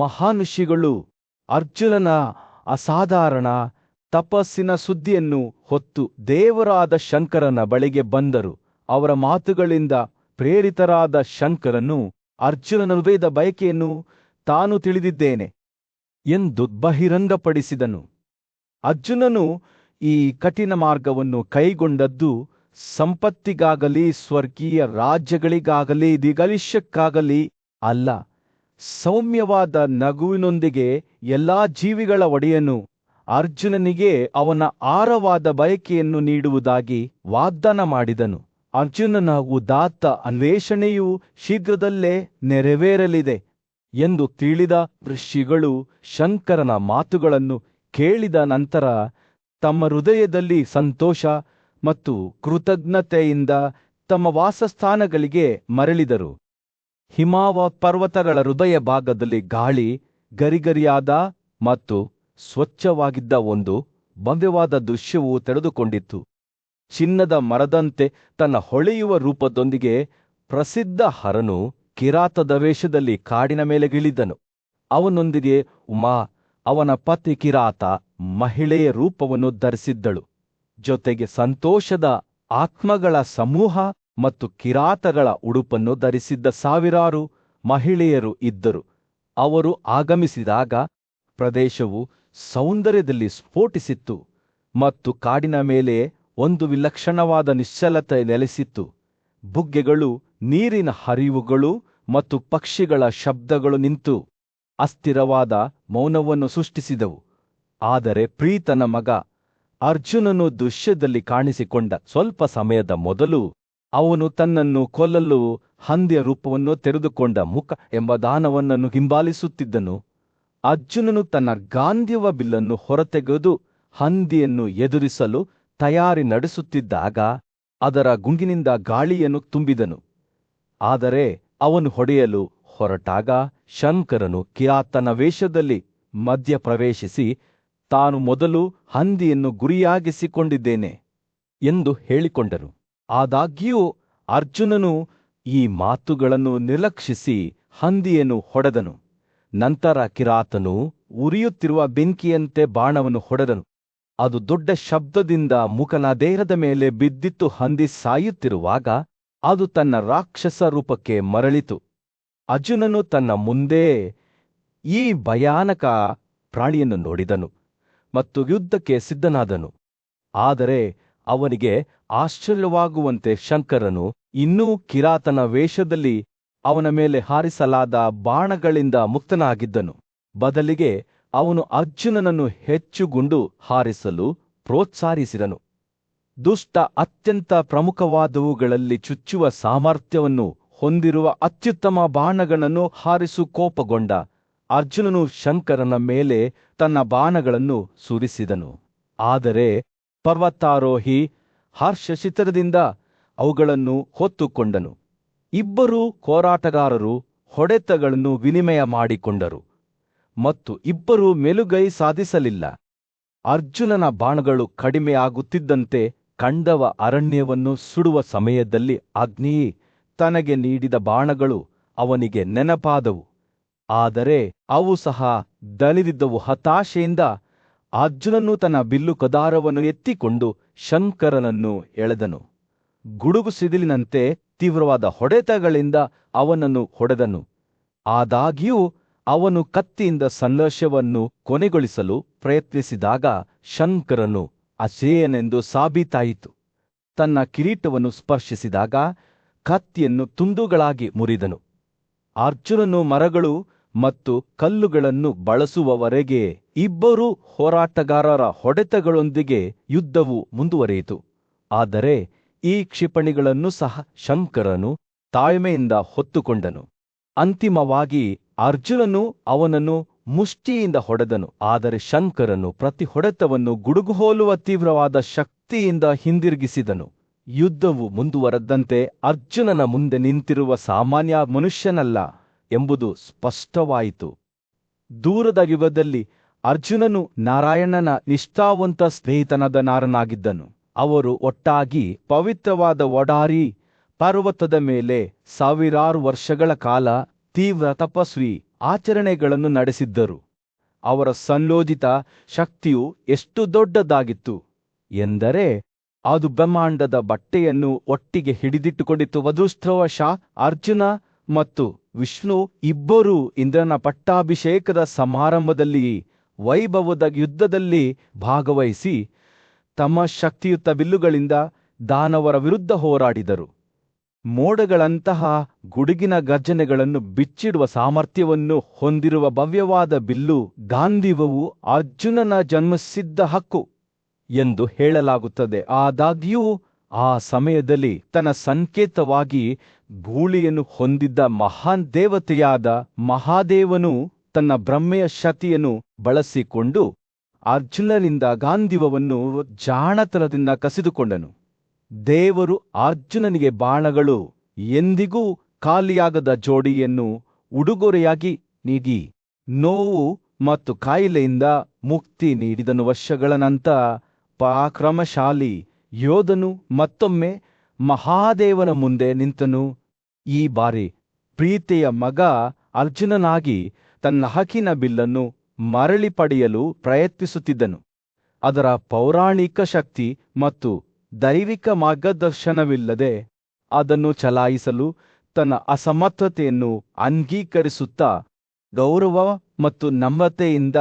ಮಹಾನುಷಿಗಳು ಅರ್ಜುನನ ಅಸಾಧಾರಣ ತಪಸ್ಸಿನ ಸುದ್ದಿಯನ್ನು ಹೊತ್ತು ದೇವರಾದ ಶಂಕರನ ಬಳಿಗೆ ಬಂದರು. ಅವರ ಮಾತುಗಳಿಂದ ಪ್ರೇರಿತರಾದ ಶಂಕರನು ಅರ್ಜುನನ ಹೃದಯದ ಬಯಕೆಯನ್ನು ತಾನು ತಿಳಿದಿದ್ದೇನೆ ಎಂದು ಬಹಿರಂಗಪಡಿಸಿದನು. ಅರ್ಜುನನು ಈ ಕಠಿಣ ಮಾರ್ಗವನ್ನು ಕೈಗೊಂಡದ್ದು ಸಂಪತ್ತಿಗಾಗಲಿ ಸ್ವರ್ಗೀಯ ರಾಜ್ಯಗಳಿಗಾಗಲಿ ದಿಗಲಿಶಕ್ಕಾಗಲಿ ಅಲ್ಲ. ಸೌಮ್ಯವಾದ ನಗುವಿನೊಂದಿಗೆ ಎಲ್ಲಾ ಜೀವಿಗಳ ಒಡೆಯನು ಅರ್ಜುನನಿಗೆ ಅವನ ಆರವಾದ ಬಯಕೆಯನ್ನು ನೀಡುವುದಾಗಿ ವಾಗ್ದಾನ ಮಾಡಿದನು. ಅರ್ಜುನನ ಉದಾತ್ತ ಅನ್ವೇಷಣೆಯು ಶೀಘ್ರದಲ್ಲೇ ನೆರವೇರಲಿದೆ ಎಂದು ತಿಳಿದ ಋಷಿಗಳು ಶಂಕರನ ಮಾತುಗಳನ್ನು ಕೇಳಿದ ನಂತರ ತಮ್ಮ ಹೃದಯದಲ್ಲಿ ಸಂತೋಷ ಮತ್ತು ಕೃತಜ್ಞತೆಯಿಂದ ತಮ್ಮ ವಾಸಸ್ಥಾನಗಳಿಗೆ ಮರಳಿದರು. ಹಿಮಾವ ಪರ್ವತಗಳ ಹೃದಯ ಭಾಗದಲ್ಲಿ ಗಾಳಿ ಗರಿಗರಿಯಾದ ಮತ್ತು ಸ್ವಚ್ಛವಾಗಿದ್ದ ಒಂದು ಭವ್ಯವಾದ ದೃಶ್ಯವು ತೆರೆದುಕೊಂಡಿತ್ತು. ಚಿನ್ನದ ಮರದಂತೆ ತನ್ನ ಹೊಳೆಯುವ ರೂಪದೊಂದಿಗೆ ಪ್ರಸಿದ್ಧ ಹರನು ಕಿರಾತದ ವೇಷದಲ್ಲಿ ಕಾಡಿನ ಮೇಲೆ ಇಳಿದನು. ಅವನೊಂದಿಗೆ ಉಮಾ, ಅವನ ಪತಿ ಕಿರಾತ, ಮಹಿಳೆಯ ರೂಪವನ್ನು ಧರಿಸಿದ್ದಳು. ಜೊತೆಗೆ ಸಂತೋಷದ ಆತ್ಮಗಳ ಸಮೂಹ ಮತ್ತು ಕಿರಾತಗಳ ಉಡುಪನ್ನು ಧರಿಸಿದ್ದ ಸಾವಿರಾರು ಮಹಿಳೆಯರು ಇದ್ದರು. ಅವರು ಆಗಮಿಸಿದಾಗ ಪ್ರದೇಶವು ಸೌಂದರ್ಯದಲ್ಲಿ ಸ್ಫೋಟಿಸಿತ್ತು ಮತ್ತು ಕಾಡಿನ ಮೇಲೆ ಒಂದು ವಿಲಕ್ಷಣವಾದ ನಿಶ್ಚಲತೆ ನೆಲೆಸಿತ್ತು. ಬುಗ್ಗೆಗಳು, ನೀರಿನ ಹರಿವುಗಳು ಮತ್ತು ಪಕ್ಷಿಗಳ ಶಬ್ದಗಳು ನಿಂತು ಅಸ್ಥಿರವಾದ ಮೌನವನ್ನು ಸೃಷ್ಟಿಸಿದವು. ಆದರೆ ಪ್ರೀತನ ಮಗ ಅರ್ಜುನನು ದೃಶ್ಯದಲ್ಲಿ ಕಾಣಿಸಿಕೊಂಡ ಸ್ವಲ್ಪ ಸಮಯದ ಮೊದಲು ಅವನು ತನ್ನನ್ನು ಕೊಲ್ಲಲು ಹಂದಿಯ ರೂಪವನ್ನು ತೆರೆದುಕೊಂಡ ಮುಖ ಎಂಬ ದಾನವನನ್ನು ಹಿಂಬಾಲಿಸುತ್ತಿದ್ದನು. ಅರ್ಜುನನು ತನ್ನ ಗಾಂಧೀವ ಬಿಲ್ಲನ್ನು ಹೊರತೆಗೆದು ಹಂದಿಯನ್ನು ಎದುರಿಸಲು ತಯಾರಿ ನಡೆಸುತ್ತಿದ್ದಾಗ ಅದರ ಗುಂಗಿನಿಂದ ಗಾಳಿಯನ್ನು ತುಂಬಿದನು. ಆದರೆ ಅವನು ಹೊಡೆಯಲು ಹೊರಟಾಗ ಶಂಕರನು ಕಿರಾತನ ವೇಷದಲ್ಲಿ ಮಧ್ಯಪ್ರವೇಶಿಸಿ, ತಾನು ಮೊದಲು ಹಂದಿಯನ್ನು ಗುರಿಯಾಗಿಸಿಕೊಂಡಿದ್ದೇನೆ ಎಂದು ಹೇಳಿಕೊಂಡನು. ಆದಾಗ್ಯೂ ಅರ್ಜುನನು ಈ ಮಾತುಗಳನ್ನು ನಿರ್ಲಕ್ಷಿಸಿ ಹಂದಿಯನ್ನು ಹೊಡೆದನು. ನಂತರ ಕಿರಾತನು ಉರಿಯುತ್ತಿರುವ ಬೆಂಕಿಯಂತೆ ಬಾಣವನ್ನು ಹೊಡೆದನು. ಅದು ದೊಡ್ಡ ಶಬ್ದದಿಂದ ಮುಖನ ದೇಹದ ಮೇಲೆ ಬಿದ್ದಿತ್ತು. ಹಂದಿ ಸಾಯುತ್ತಿರುವಾಗ ಅದು ತನ್ನ ರಾಕ್ಷಸ ರೂಪಕ್ಕೆ ಮರಳಿತು. ಅರ್ಜುನನು ತನ್ನ ಮುಂದೆ ಈ ಭಯಾನಕ ಪ್ರಾಣಿಯನ್ನು ನೋಡಿದನು ಮತ್ತು ಯುದ್ಧಕ್ಕೆ ಸಿದ್ಧನಾದನು. ಆದರೆ ಅವನಿಗೆ ಆಶ್ಚರ್ಯವಾಗುವಂತೆ ಶಂಕರನು ಇನ್ನೂ ಕಿರಾತನ ವೇಷದಲ್ಲಿ ಅವನ ಮೇಲೆ ಹಾರಿಸಲಾದ ಬಾಣಗಳಿಂದ ಮುಕ್ತನಾಗಿದ್ದನು. ಬದಲಿಗೆ ಅವನು ಅರ್ಜುನನನ್ನು ಹೆಚ್ಚು ಗುಂಡು ಹಾರಿಸಲು ಪ್ರೋತ್ಸಾಹಿಸಿದನು. ದುಷ್ಟ ಅತ್ಯಂತ ಪ್ರಮುಖವಾದವುಗಳಲ್ಲಿ ಚುಚ್ಚುವ ಸಾಮರ್ಥ್ಯವನ್ನು ಹೊಂದಿರುವ ಅತ್ಯುತ್ತಮ ಬಾಣಗಳನ್ನು ಹಾರಿಸು ಕೋಪಗೊಂಡ ಅರ್ಜುನನು ಶಂಕರನ ಮೇಲೆ ತನ್ನ ಬಾಣಗಳನ್ನು ಸುರಿಸಿದನು. ಆದರೆ ಪರ್ವತಾರೋಹಿ ಹರ್ಷಚಿತ್ರದಿಂದ ಅವುಗಳನ್ನು ಹೊತ್ತುಕೊಂಡನು. ಇಬ್ಬರೂ ಹೋರಾಟಗಾರರು ಹೊಡೆತಗಳನ್ನು ವಿನಿಮಯ ಮಾಡಿಕೊಂಡರು ಮತ್ತು ಇಬ್ಬರೂ ಮೇಲುಗೈ ಸಾಧಿಸಲಿಲ್ಲ. ಅರ್ಜುನನ ಬಾಣಗಳು ಕಡಿಮೆಯಾಗುತ್ತಿದ್ದಂತೆ ಖಂಡವ ಅರಣ್ಯವನ್ನು ಸುಡುವ ಸಮಯದಲ್ಲಿ ಅಗ್ನಿ ತನಗೆ ನೀಡಿದ ಬಾಣಗಳು ಅವನಿಗೆ ನೆನಪಾದವು. ಆದರೆ ಅವು ಸಹ ದಣಿದಿದ್ದವು. ಹತಾಶೆಯಿಂದ ಅರ್ಜುನನು ತನ್ನ ಬಿಲ್ಲು ಕದಾರವನ್ನು ಎತ್ತಿಕೊಂಡು ಶಂಕರನನ್ನು ಎಳೆದನು. ಗುಡುಗು ಸಿಡಿಲಿನಂತೆ ತೀವ್ರವಾದ ಹೊಡೆತಗಳಿಂದ ಅವನನ್ನು ಹೊಡೆದನು. ಆದಾಗ್ಯೂ ಅವನು ಕತ್ತಿಯಿಂದ ಸಂಘರ್ಷವನ್ನು ಕೊನೆಗೊಳಿಸಲು ಪ್ರಯತ್ನಿಸಿದಾಗ ಶಂಕರನು ಅಜೇಯನೆಂದು ಸಾಬೀತಾಯಿತು. ತನ್ನ ಕಿರೀಟವನ್ನು ಸ್ಪರ್ಶಿಸಿದಾಗ ಕತ್ತಿಯನ್ನು ತುಂಡುಗಳಾಗಿ ಮುರಿದನು. ಅರ್ಜುನನು ಮರಗಳು ಮತ್ತು ಕಲ್ಲುಗಳನ್ನು ಬಳಸುವವರೆಗೆ ಇಬ್ಬರೂ ಹೋರಾಟಗಾರರ ಹೊಡೆತಗಳೊಂದಿಗೆ ಯುದ್ಧವು ಮುಂದುವರಿಯಿತು. ಆದರೆ ಈ ಕ್ಷಿಪಣಿಗಳನ್ನು ಸಹ ಶಂಕರನು ತಾಳ್ಮೆಯಿಂದ ಹೊತ್ತುಕೊಂಡನು. ಅಂತಿಮವಾಗಿ ಅರ್ಜುನನು ಅವನನ್ನು ಮುಷ್ಟಿಯಿಂದ ಹೊಡೆದನು. ಆದರೆ ಶಂಕರನು ಪ್ರತಿ ಹೊಡೆತವನ್ನು ಗುಡುಗು ಹೋಲುವ ತೀವ್ರವಾದ ಶಕ್ತಿಯಿಂದ ಹಿಂದಿರುಗಿಸಿದನು. ಯುದ್ಧವು ಮುಂದುವರೆದಂತೆ ಅರ್ಜುನನ ಮುಂದೆ ನಿಂತಿರುವ ಸಾಮಾನ್ಯ ಮನುಷ್ಯನಲ್ಲ ಎಂಬುದು ಸ್ಪಷ್ಟವಾಯಿತು. ದೂರದ ಯುಗದಲ್ಲಿ ಅರ್ಜುನನು ನಾರಾಯಣನ ನಿಷ್ಠಾವಂತ ಸ್ನೇಹಿತನಾದ ನಾರನಾಗಿದ್ದನು. ಅವರು ಒಟ್ಟಾಗಿ ಪವಿತ್ರವಾದ ವಡಾರಿ ಪರ್ವತದ ಮೇಲೆ ಸಾವಿರಾರು ವರ್ಷಗಳ ಕಾಲ ತೀವ್ರ ತಪಸ್ವಿ ಆಚರಣೆಗಳನ್ನು ನಡೆಸಿದ್ದರು. ಅವರ ಸಂಯೋಜಿತ ಶಕ್ತಿಯು ಎಷ್ಟು ದೊಡ್ಡದಾಗಿತ್ತು ಎಂದರೆ ಅದು ಬ್ರಹ್ಮಾಂಡದ ಬಟ್ಟೆಯನ್ನು ಒಟ್ಟಿಗೆ ಹಿಡಿದಿಟ್ಟುಕೊಂಡಿತು. ಅದೃಷ್ಟವಶ ಅರ್ಜುನ ಮತ್ತು ವಿಷ್ಣು ಇಬ್ಬರೂ ಇಂದ್ರನ ಪಟ್ಟಾಭಿಷೇಕದ ಸಮಾರಂಭದಲ್ಲಿ ವೈಭವದ ಯುದ್ಧದಲ್ಲಿ ಭಾಗವಹಿಸಿ ತಮ್ಮ ಶಕ್ತಿಯುತ ಬಿಲ್ಲುಗಳಿಂದ ದಾನವರ ವಿರುದ್ಧ ಹೋರಾಡಿದರು. ಮೋಡಗಳಂತಹ ಗುಡುಗಿನ ಗರ್ಜನೆಗಳನ್ನು ಬಿಚ್ಚಿಡುವ ಸಾಮರ್ಥ್ಯವನ್ನು ಹೊಂದಿರುವ ಭವ್ಯವಾದ ಬಿಲ್ಲು ಗಾಂಧೀವವು ಅರ್ಜುನನ ಜನ್ಮಸಿದ್ಧ ಹಕ್ಕು ಎಂದು ಹೇಳಲಾಗುತ್ತದೆ. ಆದಾಗ್ಯೂ ಆ ಸಮಯದಲ್ಲಿ ತನ್ನ ಸಂಕೇತವಾಗಿ ಗೂಳಿಯನ್ನು ಹೊಂದಿದ್ದ ಮಹಾನ್ ದೇವತೆಯಾದ ಮಹಾದೇವನು ತನ್ನ ಬ್ರಹ್ಮೆಯ ಶಕ್ತಿಯನ್ನು ಬಳಸಿಕೊಂಡು ಅರ್ಜುನನಿಂದ ಗಾಂಧೀವವನ್ನು ಜಾಣತನದಿಂದ ಕಸಿದುಕೊಂಡನು. ದೇವರು ಅರ್ಜುನನಿಗೆ ಬಾಣಗಳು ಎಂದಿಗೂ ಖಾಲಿಯಾಗದ ಜೋಡಿಯನ್ನು ಉಡುಗೊರೆಯಾಗಿ ನೀಡಿ ನೋವು ಮತ್ತು ಕಾಯಿಲೆಯಿಂದ ಮುಕ್ತಿ ನೀಡಿದನು. ವರ್ಷಗಳ ನಂತರ ಪರಾಕ್ರಮಶಾಲಿ ಯೋಧನು ಮತ್ತೊಮ್ಮೆ ಮಹಾದೇವನ ಮುಂದೆ ನಿಂತನು. ಈ ಬಾರಿ ಪ್ರೀತಿಯ ಮಗ ಅರ್ಜುನನಾಗಿ ತನ್ನ ಹಕ್ಕಿನ ಬಿಲ್ಲನ್ನು ಮರಳಿ ಪಡೆಯಲು ಪ್ರಯತ್ನಿಸುತ್ತಿದ್ದನು. ಅದರ ಪೌರಾಣಿಕ ಶಕ್ತಿ ಮತ್ತು ದೈವಿಕ ಮಾರ್ಗದರ್ಶನವಿಲ್ಲದೆ ಅದನ್ನು ಚಲಾಯಿಸಲು ತನ್ನ ಅಸಮರ್ಥತೆಯನ್ನು ಅಂಗೀಕರಿಸುತ್ತಾ ಗೌರವ ಮತ್ತು ನಮ್ರತೆಯಿಂದ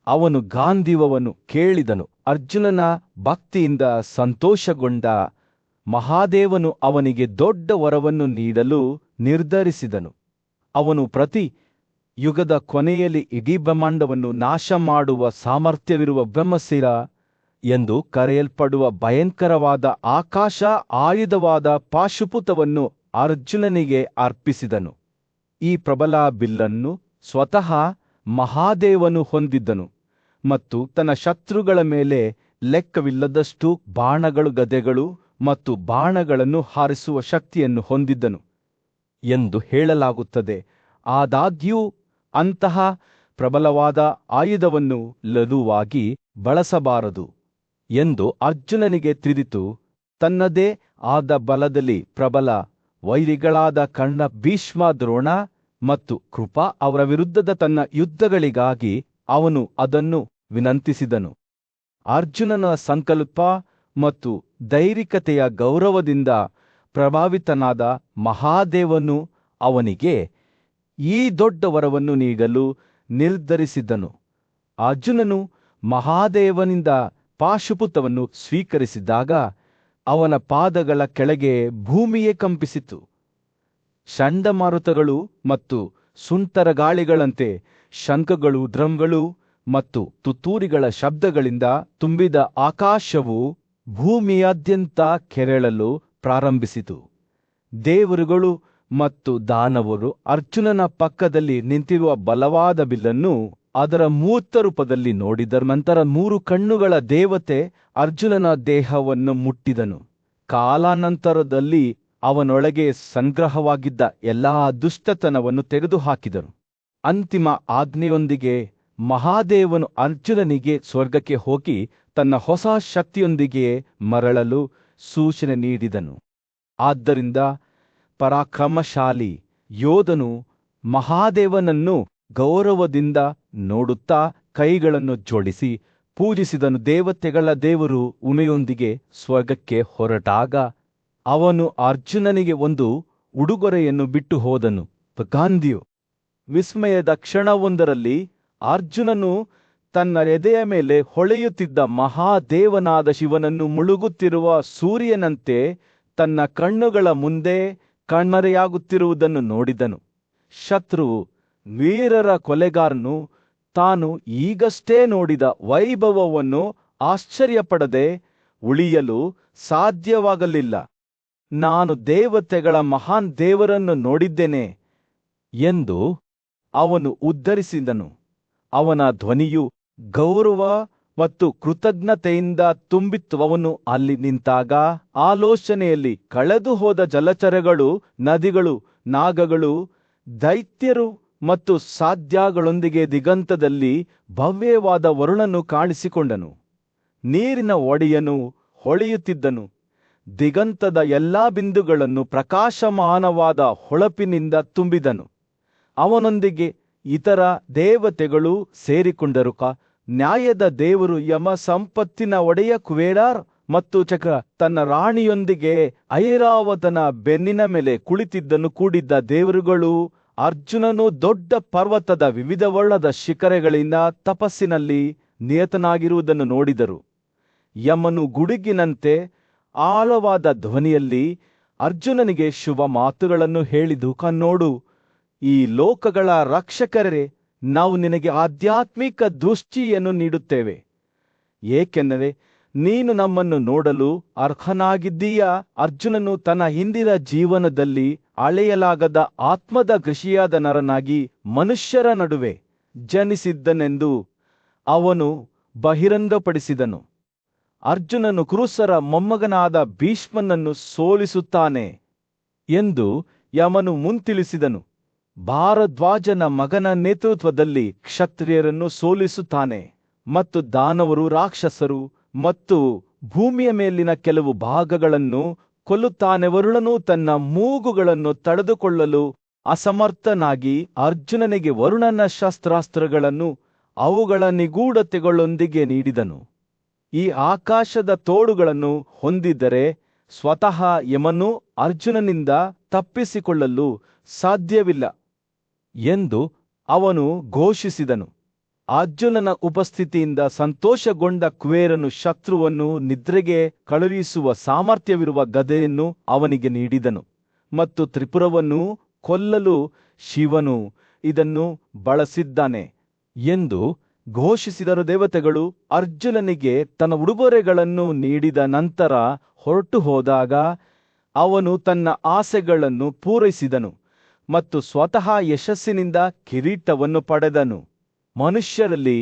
ಅವನು ಗಾಂಧೀವವನ್ನು ಕೇಳಿದನು. ಅರ್ಜುನನ ಭಕ್ತಿಯಿಂದ ಸಂತೋಷಗೊಂಡ ಮಹಾದೇವನು ಅವನಿಗೆ ದೊಡ್ಡ ವರವನ್ನು ನೀಡಲು ನಿರ್ಧರಿಸಿದನು. ಅವನು ಪ್ರತಿ ಯುಗದ ಕೊನೆಯಲ್ಲಿ ಇಡೀ ಬ್ರಹ್ಮಾಂಡವನ್ನು ನಾಶ ಮಾಡುವ ಸಾಮರ್ಥ್ಯವಿರುವ ಬ್ರಹ್ಮಶಿರ ಎಂದು ಕರೆಯಲ್ಪಡುವ ಭಯಂಕರವಾದ ಆಕಾಶ ಆಯುಧವಾದ ಪಾಶುಪುತವನ್ನು ಅರ್ಜುನನಿಗೆ ಅರ್ಪಿಸಿದನು. ಈ ಪ್ರಬಲ ಬಿಲ್ಲನ್ನು ಸ್ವತಃ ಮಹಾದೇವನು ಹೊಂದಿದ್ದನು ಮತ್ತು ತನ್ನ ಶತ್ರುಗಳ ಮೇಲೆ ಲೆಕ್ಕವಿಲ್ಲದಷ್ಟು ಬಾಣಗಳು, ಗದೆಗಳು ಮತ್ತು ಬಾಣಗಳನ್ನು ಹಾರಿಸುವ ಶಕ್ತಿಯನ್ನು ಹೊಂದಿದ್ದನು ಎಂದು ಹೇಳಲಾಗುತ್ತದೆ. ಆದಾಗ್ಯೂ ಅಂತಹ ಪ್ರಬಲವಾದ ಆಯುಧವನ್ನು ಲಘುವಾಗಿ ಬಳಸಬಾರದು ಎಂದು ಅರ್ಜುನನಿಗೆ ತಿಳಿದಿತು. ತನ್ನದೇ ಆದ ಬಲದಲ್ಲಿ ಪ್ರಬಲ ವೈರಿಗಳಾದ ಕರ್ಣ, ಭೀಷ್ಮ, ದ್ರೋಣ ಮತ್ತು ಕೃಪಾ ಅವರ ವಿರುದ್ಧದ ತನ್ನ ಯುದ್ಧಗಳಿಗಾಗಿ ಅವನು ಅದನ್ನು ವಿನಂತಿಸಿದನು. ಅರ್ಜುನನ ಸಂಕಲ್ಪ ಮತ್ತು ದೈವಿಕತೆಯ ಗೌರವದಿಂದ ಪ್ರಭಾವಿತನಾದ ಮಹಾದೇವನು ಅವನಿಗೆ ಈ ದೊಡ್ಡ ವರವನ್ನು ನೀಡಲು ನಿರ್ಧರಿಸಿದ್ದನು. ಅರ್ಜುನನು ಮಹಾದೇವನಿಂದ ಪಾಶುಪುತವನ್ನು ಸ್ವೀಕರಿಸಿದಾಗ ಅವನ ಪಾದಗಳ ಕೆಳಗೆ ಭೂಮಿಯೇ ಕಂಪಿಸಿತು. ಚಂಡಮಾರುತಗಳು ಮತ್ತು ಸುಂಟರಗಾಳಿಗಳಂತೆ ಶಂಖಗಳು, ಡ್ರಮ್ಗಳು ಮತ್ತು ತುತ್ತೂರಿಗಳ ಶಬ್ದಗಳಿಂದ ತುಂಬಿದ ಆಕಾಶವು ಭೂಮಿಯಾದ್ಯಂತ ಕೆರಳಲು ಪ್ರಾರಂಭಿಸಿತು. ದೇವರುಗಳು ಮತ್ತು ದಾನವರು ಅರ್ಜುನನ ಪಕ್ಕದಲ್ಲಿ ನಿಂತಿರುವ ಬಲವಾದ ಬಿಲ್ಲನ್ನು ಅದರ ಮೂರ್ತ ರೂಪದಲ್ಲಿ ನೋಡಿದರು. ನಂತರ 3 ಕಣ್ಣುಗಳ ದೇವತೆ ಅರ್ಜುನನ ದೇಹವನ್ನು ಮುಟ್ಟಿದನು. ಕಾಲಾನಂತರದಲ್ಲಿ ಅವನೊಳಗೆ ಸಂಗ್ರಹವಾಗಿದ್ದ ಎಲ್ಲಾ ದುಷ್ಟತನವನ್ನು ತೆಗೆದುಹಾಕಿದನು. ಅಂತಿಮ ಆಜ್ಞೆಯೊಂದಿಗೆ ಮಹಾದೇವನು ಅರ್ಜುನನಿಗೆ ಸ್ವರ್ಗಕ್ಕೆ ಹೋಗಿ ತನ್ನ ಹೊಸ ಶಕ್ತಿಯೊಂದಿಗೆ ಮರಳಲು ಸೂಚನೆ ನೀಡಿದನು. ಆದ್ದರಿಂದ ಪರಾಕ್ರಮಶಾಲಿ ಯೋಧನು ಮಹಾದೇವನನ್ನು ಗೌರವದಿಂದ ನೋಡುತ್ತಾ ಕೈಗಳನ್ನು ಜೋಡಿಸಿ ಪೂಜಿಸಿದನು. ದೇವತೆಗಳ ದೇವರು ಉಮೆಯೊಂದಿಗೆ ಸ್ವರ್ಗಕ್ಕೆ ಹೊರಟಾಗ ಅವನು ಅರ್ಜುನನಿಗೆ ಒಂದು ಉಡುಗೊರೆಯನ್ನು ಬಿಟ್ಟು ಹೋದನು. ಗಾಂಧಿಯು ವಿಸ್ಮಯದ ಕ್ಷಣವೊಂದರಲ್ಲಿ ಅರ್ಜುನನು ತನ್ನ ಎದೆಯ ಮೇಲೆ ಹೊಳೆಯುತ್ತಿದ್ದ ಮಹಾದೇವನಾದ ಶಿವನನ್ನು ಮುಳುಗುತ್ತಿರುವ ಸೂರ್ಯನಂತೆ ತನ್ನ ಕಣ್ಣುಗಳ ಮುಂದೆ ಕಣ್ಮರೆಯಾಗುತ್ತಿರುವುದನ್ನು ನೋಡಿದನು. ಶತ್ರುವು, ವೀರರ ಕೊಲೆಗಾರನು, ತಾನು ಈಗಷ್ಟೇ ನೋಡಿದ ವೈಭವವನ್ನು ಆಶ್ಚರ್ಯಪಡದೆ ಉಳಿಯಲು ಸಾಧ್ಯವಾಗಲಿಲ್ಲ. ನಾನು ದೇವತೆಗಳ ಮಹಾನ್ ದೇವರನ್ನು ನೋಡಿದ್ದೇನೆ ಎಂದು ಅವನು ಉದ್ಧರಿಸಿದನು. ಅವನ ಧ್ವನಿಯು ಗೌರವ ಮತ್ತು ಕೃತಜ್ಞತೆಯಿಂದ ತುಂಬಿತ್ತು. ಅವನು ಅಲ್ಲಿ ನಿಂತಾಗ ಆಲೋಚನೆಯಲ್ಲಿ ಕಳೆದು ಹೋದ ಜಲಚರಗಳು, ನದಿಗಳು, ನಾಗಗಳು, ದೈತ್ಯರು ಮತ್ತು ಸಾಧ್ಯಾಗಳೊಂದಿಗೆ ದಿಗಂತದಲ್ಲಿ ಭವ್ಯವಾದ ವರುಣನು ಕಾಣಿಸಿಕೊಂಡನು. ನೀರಿನ ಒಡೆಯನು ಹೊಳೆಯುತ್ತಿದ್ದನು. ದಿಗಂತದ ಎಲ್ಲಾ ಬಿಂದುಗಳನ್ನು ಪ್ರಕಾಶಮಾನವಾದ ಹೊಳಪಿನಿಂದ ತುಂಬಿದನು. ಅವನೊಂದಿಗೆ ಇತರ ದೇವತೆಗಳು ಸೇರಿಕೊಂಡರು. ನ್ಯಾಯದ ದೇವರು ಯಮ, ಸಂಪತ್ತಿನ ಒಡೆಯ ಕುಬೇರ ಮತ್ತು ಚಕ್ರ ತನ್ನ ರಾಣಿಯೊಂದಿಗೆ ಐರಾವತನ ಬೆನ್ನಿನ ಮೇಲೆ ಕುಳಿತಿದ್ದನು. ಕೂಡಿದ್ದ ದೇವರುಗಳು ಅರ್ಜುನನು ದೊಡ್ಡ ಪರ್ವತದ ವಿವಿಧ ವರ್ಣದ ಶಿಖರಗಳಿಂದ ತಪಸ್ಸಿನಲ್ಲಿ ನಿಯತನಾಗಿರುವುದನ್ನು ನೋಡಿದರು. ಯಮನು ಗುಡುಗಿನಂತೆ ಆಳವಾದ ಧ್ವನಿಯಲ್ಲಿ ಅರ್ಜುನನಿಗೆ ಶುಭ ಮಾತುಗಳನ್ನು ಹೇಳಿದು. ನೋಡು, ಈ ಲೋಕಗಳ ರಕ್ಷಕರೇ, ನಾವು ನಿನಗೆ ಆಧ್ಯಾತ್ಮಿಕ ದೃಷ್ಟಿಯನ್ನು ನೀಡುತ್ತೇವೆ, ಏಕೆಂದರೆ ನೀನು ನಮ್ಮನ್ನು ನೋಡಲು ಅರ್ಹನಾಗಿದ್ದೀಯಾ. ಅರ್ಜುನನು ತನ್ನ ಹಿಂದಿನ ಜೀವನದಲ್ಲಿ ಅಳೆಯಲಾಗದ ಆತ್ಮದ ಕೃಷಿಯಾದ ನರನಾಗಿ ಮನುಷ್ಯರ ನಡುವೆ ಜನಿಸಿದ್ದನೆಂದು ಅವನು ಬಹಿರಂಗಪಡಿಸಿದನು. ಅರ್ಜುನನು ಕುರುಸರ ಮೊಮ್ಮಗನಾದ ಭೀಷ್ಮನನ್ನು ಸೋಲಿಸುತ್ತಾನೆ ಎಂದು ಯಮನು ಮುಂತಿಳಿಸಿದನು. ಭಾರದ್ವಾಜನ ಮಗನ ನೇತೃತ್ವದಲ್ಲಿ ಕ್ಷತ್ರಿಯರನ್ನು ಸೋಲಿಸುತ್ತಾನೆ ಮತ್ತು ದಾನವರು, ರಾಕ್ಷಸರು ಮತ್ತು ಭೂಮಿಯ ಮೇಲಿನ ಕೆಲವು ಭಾಗಗಳನ್ನು ಕೊಲ್ಲುತ್ತಾನೆ. ವರುಣನು ತನ್ನ ಮೂಗುಗಳನ್ನು ತಡೆದುಕೊಳ್ಳಲು ಅಸಮರ್ಥನಾಗಿ ಅರ್ಜುನನಿಗೆ ವರುಣನ ಶಸ್ತ್ರಾಸ್ತ್ರಗಳನ್ನು ಅವುಗಳ ನಿಗೂಢತೆಗಳೊಂದಿಗೆ ನೀಡಿದನು. ಈ ಆಕಾಶದ ತೋಳುಗಳನ್ನು ಹೊಂದಿದ್ದರೆ ಸ್ವತಃ ಯಮನು ಅರ್ಜುನನಿಂದ ತಪ್ಪಿಸಿಕೊಳ್ಳಲು ಸಾಧ್ಯವಿಲ್ಲ ಎಂದು ಅವನು ಘೋಷಿಸಿದನು. ಅರ್ಜುನನ ಉಪಸ್ಥಿತಿಯಿಂದ ಸಂತೋಷಗೊಂಡ ಕುಬೇರನು ಶತ್ರುವನ್ನು ನಿದ್ರೆಗೆ ಕಳುಹಿಸುವ ಸಾಮರ್ಥ್ಯವಿರುವ ಗದೆಯನ್ನು ಅವನಿಗೆ ನೀಡಿದನು ಮತ್ತು ತ್ರಿಪುರವನ್ನು ಕೊಲ್ಲಲು ಶಿವನು ಇದನ್ನು ಬಳಸಿದ್ದಾನೆ ಎಂದು ಘೋಷಿಸಿದರು. ದೇವತೆಗಳು ಅರ್ಜುನನಿಗೆ ತನ್ನ ಉಡುಗೊರೆಗಳನ್ನು ನೀಡಿದ ನಂತರ ಹೊರಟು ಹೋದಾಗ ಅವನು ತನ್ನ ಆಸೆಗಳನ್ನು ಪೂರೈಸಿದನು ಮತ್ತು ಸ್ವತಃ ಯಶಸ್ಸಿನಿಂದ ಕಿರೀಟವನ್ನು ಪಡೆದನು. ಮನುಷ್ಯರಲ್ಲಿ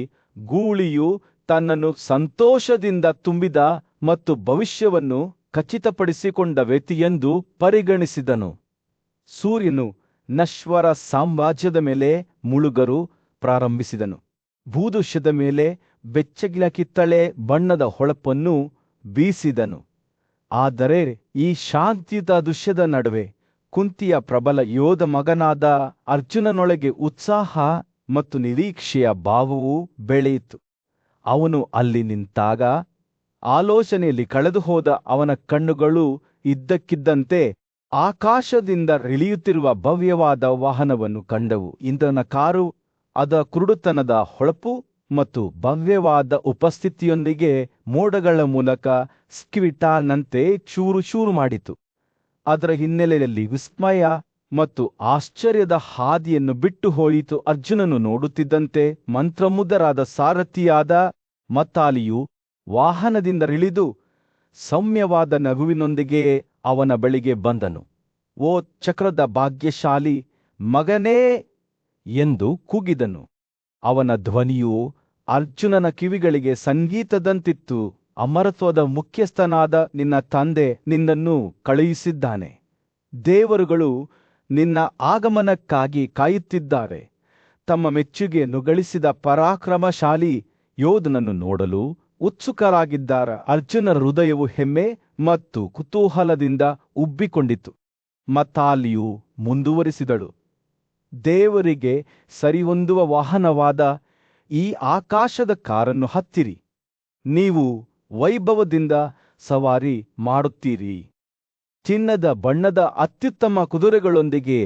ಗೂಳಿಯು ತನ್ನನ್ನು ಸಂತೋಷದಿಂದ ತುಂಬಿದ ಮತ್ತು ಭವಿಷ್ಯವನ್ನು ಖಚಿತಪಡಿಸಿಕೊಂಡ ವ್ಯಕ್ತಿಯೆಂದು ಪರಿಗಣಿಸಿದನು. ಸೂರ್ಯನು ನಶ್ವರ ಸಾಮ್ರಾಜ್ಯದ ಮೇಲೆ ಮುಳುಗಲು ಪ್ರಾರಂಭಿಸಿದನು. ಭೂದೃಶ್ಯದ ಮೇಲೆ ಬೆಚ್ಚಗಿನ ಕಿತ್ತಳೆ ಬಣ್ಣದ ಹೊಳಪನ್ನು ಬೀಸಿದನು. ಆದರೆ ಈ ಶಾಂತಿಯುತ ದೃಶ್ಯದ ನಡುವೆ ಕುಂತಿಯ ಪ್ರಬಲ ಯೋಧ ಮಗನಾದ ಅರ್ಜುನನೊಳಗೆ ಉತ್ಸಾಹ ಮತ್ತು ನಿರೀಕ್ಷೆಯ ಭಾವವು ಬೆಳೆಯಿತು. ಅವನು ಅಲ್ಲಿ ನಿಂತಾಗ ಆಲೋಚನೆಯಲ್ಲಿ ಕಳೆದು ಹೋದ ಅವನ ಕಣ್ಣುಗಳು ಇದ್ದಕ್ಕಿದ್ದಂತೆ ಆಕಾಶದಿಂದ ಇಳಿಯುತ್ತಿರುವ ಭವ್ಯವಾದ ವಾಹನವನ್ನು ಕಂಡವು. ಇಂಧನ ಕಾರು ಅದರ ಕುರುಡುತನದ ಹೊಳಪು ಮತ್ತು ಭವ್ಯವಾದ ಉಪಸ್ಥಿತಿಯೊಂದಿಗೆ ಮೋಡಗಳ ಮೂಲಕ ಸ್ಕಿವಿಟಾನಂತೆ ಚೂರು ಚೂರು ಮಾಡಿತು. ಅದರ ಹಿನ್ನೆಲೆಯಲ್ಲಿ ವಿಸ್ಮಯ ಮತ್ತು ಆಶ್ಚರ್ಯದ ಹಾದಿಯನ್ನು ಬಿಟ್ಟು ಹೋಯಿತು. ಅರ್ಜುನನು ನೋಡುತ್ತಿದ್ದಂತೆ ಮಂತ್ರಮುಗ್ಧರಾದ ಸಾರಥಿಯಾದ ಮತ್ತಾಲಿಯು ವಾಹನದಿಂದ ಇಳಿದು ಸೌಮ್ಯವಾದ ನಗುವಿನೊಂದಿಗೆ ಅವನ ಬಳಿಗೆ ಬಂದನು. ಓ ಚಕ್ರದ ಭಾಗ್ಯಶಾಲಿ ಮಗನೇ ಎಂದು ಕೂಗಿದನು. ಅವನ ಧ್ವನಿಯು ಅರ್ಜುನನ ಕಿವಿಗಳಿಗೆ ಸಂಗೀತದಂತಿತ್ತು. ಅಮರತ್ವದ ಮುಖ್ಯಸ್ಥನಾದ ನಿನ್ನ ತಂದೆ ನಿನ್ನನ್ನು ಕಳುಹಿಸಿದ್ದಾನೆ. ದೇವರುಗಳು ನಿನ್ನ ಆಗಮನಕ್ಕಾಗಿ ಕಾಯುತ್ತಿದ್ದಾರೆ. ತಮ್ಮ ಮೆಚ್ಚುಗೆಯನ್ನು ಗಳಿಸಿದ ಪರಾಕ್ರಮಶಾಲಿ ಯೋಧನನ್ನು ನೋಡಲು ಉತ್ಸುಕರಾಗಿದ್ದಾರೆ. ಅರ್ಜುನನ ಹೃದಯವು ಹೆಮ್ಮೆ ಮತ್ತು ಕುತೂಹಲದಿಂದ ಉಬ್ಬಿಕೊಂಡಿತು. ಮತಾಲಿಯು ಮುಂದುವರಿಸಿದಳು, ದೇವರಿಗೆ ಸರಿಹೊಂದುವ ವಾಹನವಾದ ಈ ಆಕಾಶದ ಕಾರನ್ನು ಹತ್ತಿರಿ. ನೀವು ವೈಭವದಿಂದ ಸವಾರಿ ಮಾಡುತ್ತೀರಿ. ಚಿನ್ನದ ಬಣ್ಣದ ಅತ್ಯುತ್ತಮ ಕುದುರೆಗಳೊಂದಿಗೆ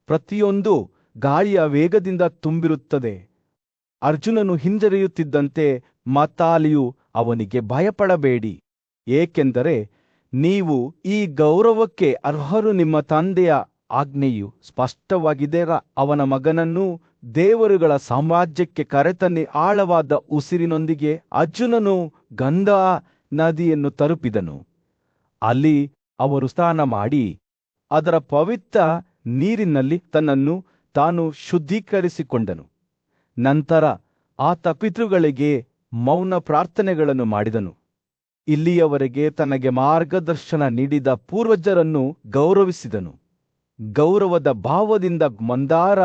ಪ್ರತಿಯೊಂದು ಗಾಳಿಯ ವೇಗದಿಂದ ತುಂಬಿರುತ್ತದೆ. ಅರ್ಜುನನು ಹಿಂಜರಿಯುತ್ತಿದ್ದಂತೆ ಮತಾಲಿಯು ಅವನಿಗೆ ಭಯಪಡಬೇಡಿ, ಏಕೆಂದರೆ ನೀವು ಈ ಗೌರವಕ್ಕೆ ಅರ್ಹರು. ನಿಮ್ಮ ತಂದೆಯ ಆಜ್ಞೆಯು ಸ್ಪಷ್ಟವಾಗಿದೆ. ಅವನ ಮಗನನ್ನು ದೇವರುಗಳ ಸಾಮ್ರಾಜ್ಯಕ್ಕೆ ಕರೆತನ್ನಿ. ಆಳವಾದ ಉಸಿರಿನೊಂದಿಗೆ ಅರ್ಜುನನು ಗಂಗಾ ನದಿಯನ್ನು ತಲುಪಿದನು. ಅಲ್ಲಿ ಅವರು ಸ್ನಾನ ಮಾಡಿ ಅದರ ಪವಿತ್ರ ನೀರಿನಲ್ಲಿ ತನ್ನನ್ನು ತಾನು ಶುದ್ಧೀಕರಿಸಿಕೊಂಡನು. ನಂತರ ಆತ ಪಿತೃಗಳಿಗೆ ಮೌನ ಪ್ರಾರ್ಥನೆಗಳನ್ನು ಮಾಡಿದನು. ಇಲ್ಲಿಯವರೆಗೆ ತನಗೆ ಮಾರ್ಗದರ್ಶನ ನೀಡಿದ ಪೂರ್ವಜರನ್ನು ಗೌರವಿಸಿದನು. ಗೌರವದ ಭಾವದಿಂದ ಮಂದಾರ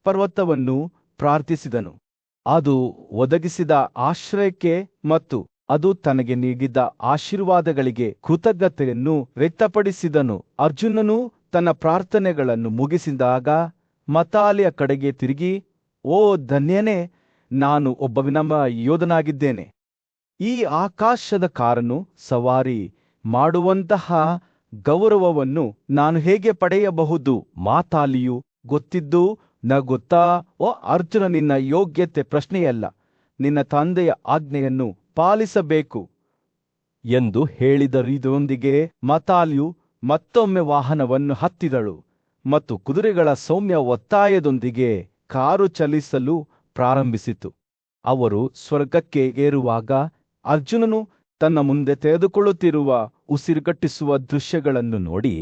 ಪರ್ವತವನ್ನು ಪ್ರಾರ್ಥಿಸಿದನು. ಅದು ಒದಗಿಸಿದ ಆಶ್ರಯಕ್ಕೆ ಮತ್ತು ಅದು ತನಗೆ ನೀಡಿದ ಆಶೀರ್ವಾದಗಳಿಗೆ ಕೃತಜ್ಞತೆಯನ್ನು ವ್ಯಕ್ತಪಡಿಸಿದನು. ಅರ್ಜುನನು ತನ್ನ ಪ್ರಾರ್ಥನೆಗಳನ್ನು ಮುಗಿಸಿದಾಗ ಮತಾಲಿಯ ಕಡೆಗೆ ತಿರುಗಿ, ಓ ಧನ್ಯನೇ, ನಾನು ಒಬ್ಬ ವಿನಮ್ರ ಯೋಧನಾಗಿದ್ದೇನೆ. ಈ ಆಕಾಶದ ಕಾರನ್ನು ಸವಾರಿ ಮಾಡುವಂತಹ ಗೌರವವನ್ನು ನಾನು ಹೇಗೆ ಪಡೆಯಬಹುದು? ಮಾತಾಲಿಯು ಗೊತ್ತಿದ್ದು ನಗುತ್ತಾ, ಓ ಅರ್ಜುನ, ನಿನ್ನ ಯೋಗ್ಯತೆ ಪ್ರಶ್ನೆಯಲ್ಲ, ನಿನ್ನ ತಂದೆಯ ಆಜ್ಞೆಯನ್ನು ಪಾಲಿಸಬೇಕು ಎಂದು ಹೇಳಿದರಿದೊಂದಿಗೆ ಮತಾಲಿಯು ಮತ್ತೊಮ್ಮೆ ವಾಹನವನ್ನು ಹತ್ತಿದಳು ಮತ್ತು ಕುದುರೆಗಳ ಸೌಮ್ಯ ಒತ್ತಾಯದೊಂದಿಗೆ ಕಾರು ಚಲಿಸಲು ಪ್ರಾರಂಭಿಸಿತು. ಅವರು ಸ್ವರ್ಗಕ್ಕೆ ಏರುವಾಗ ಅರ್ಜುನನು ತನ್ನ ಮುಂದೆ ತೆಗೆದುಕೊಳ್ಳುತ್ತಿರುವ ಉಸಿರುಗಟ್ಟಿಸುವ ದೃಶ್ಯಗಳನ್ನು ನೋಡಿ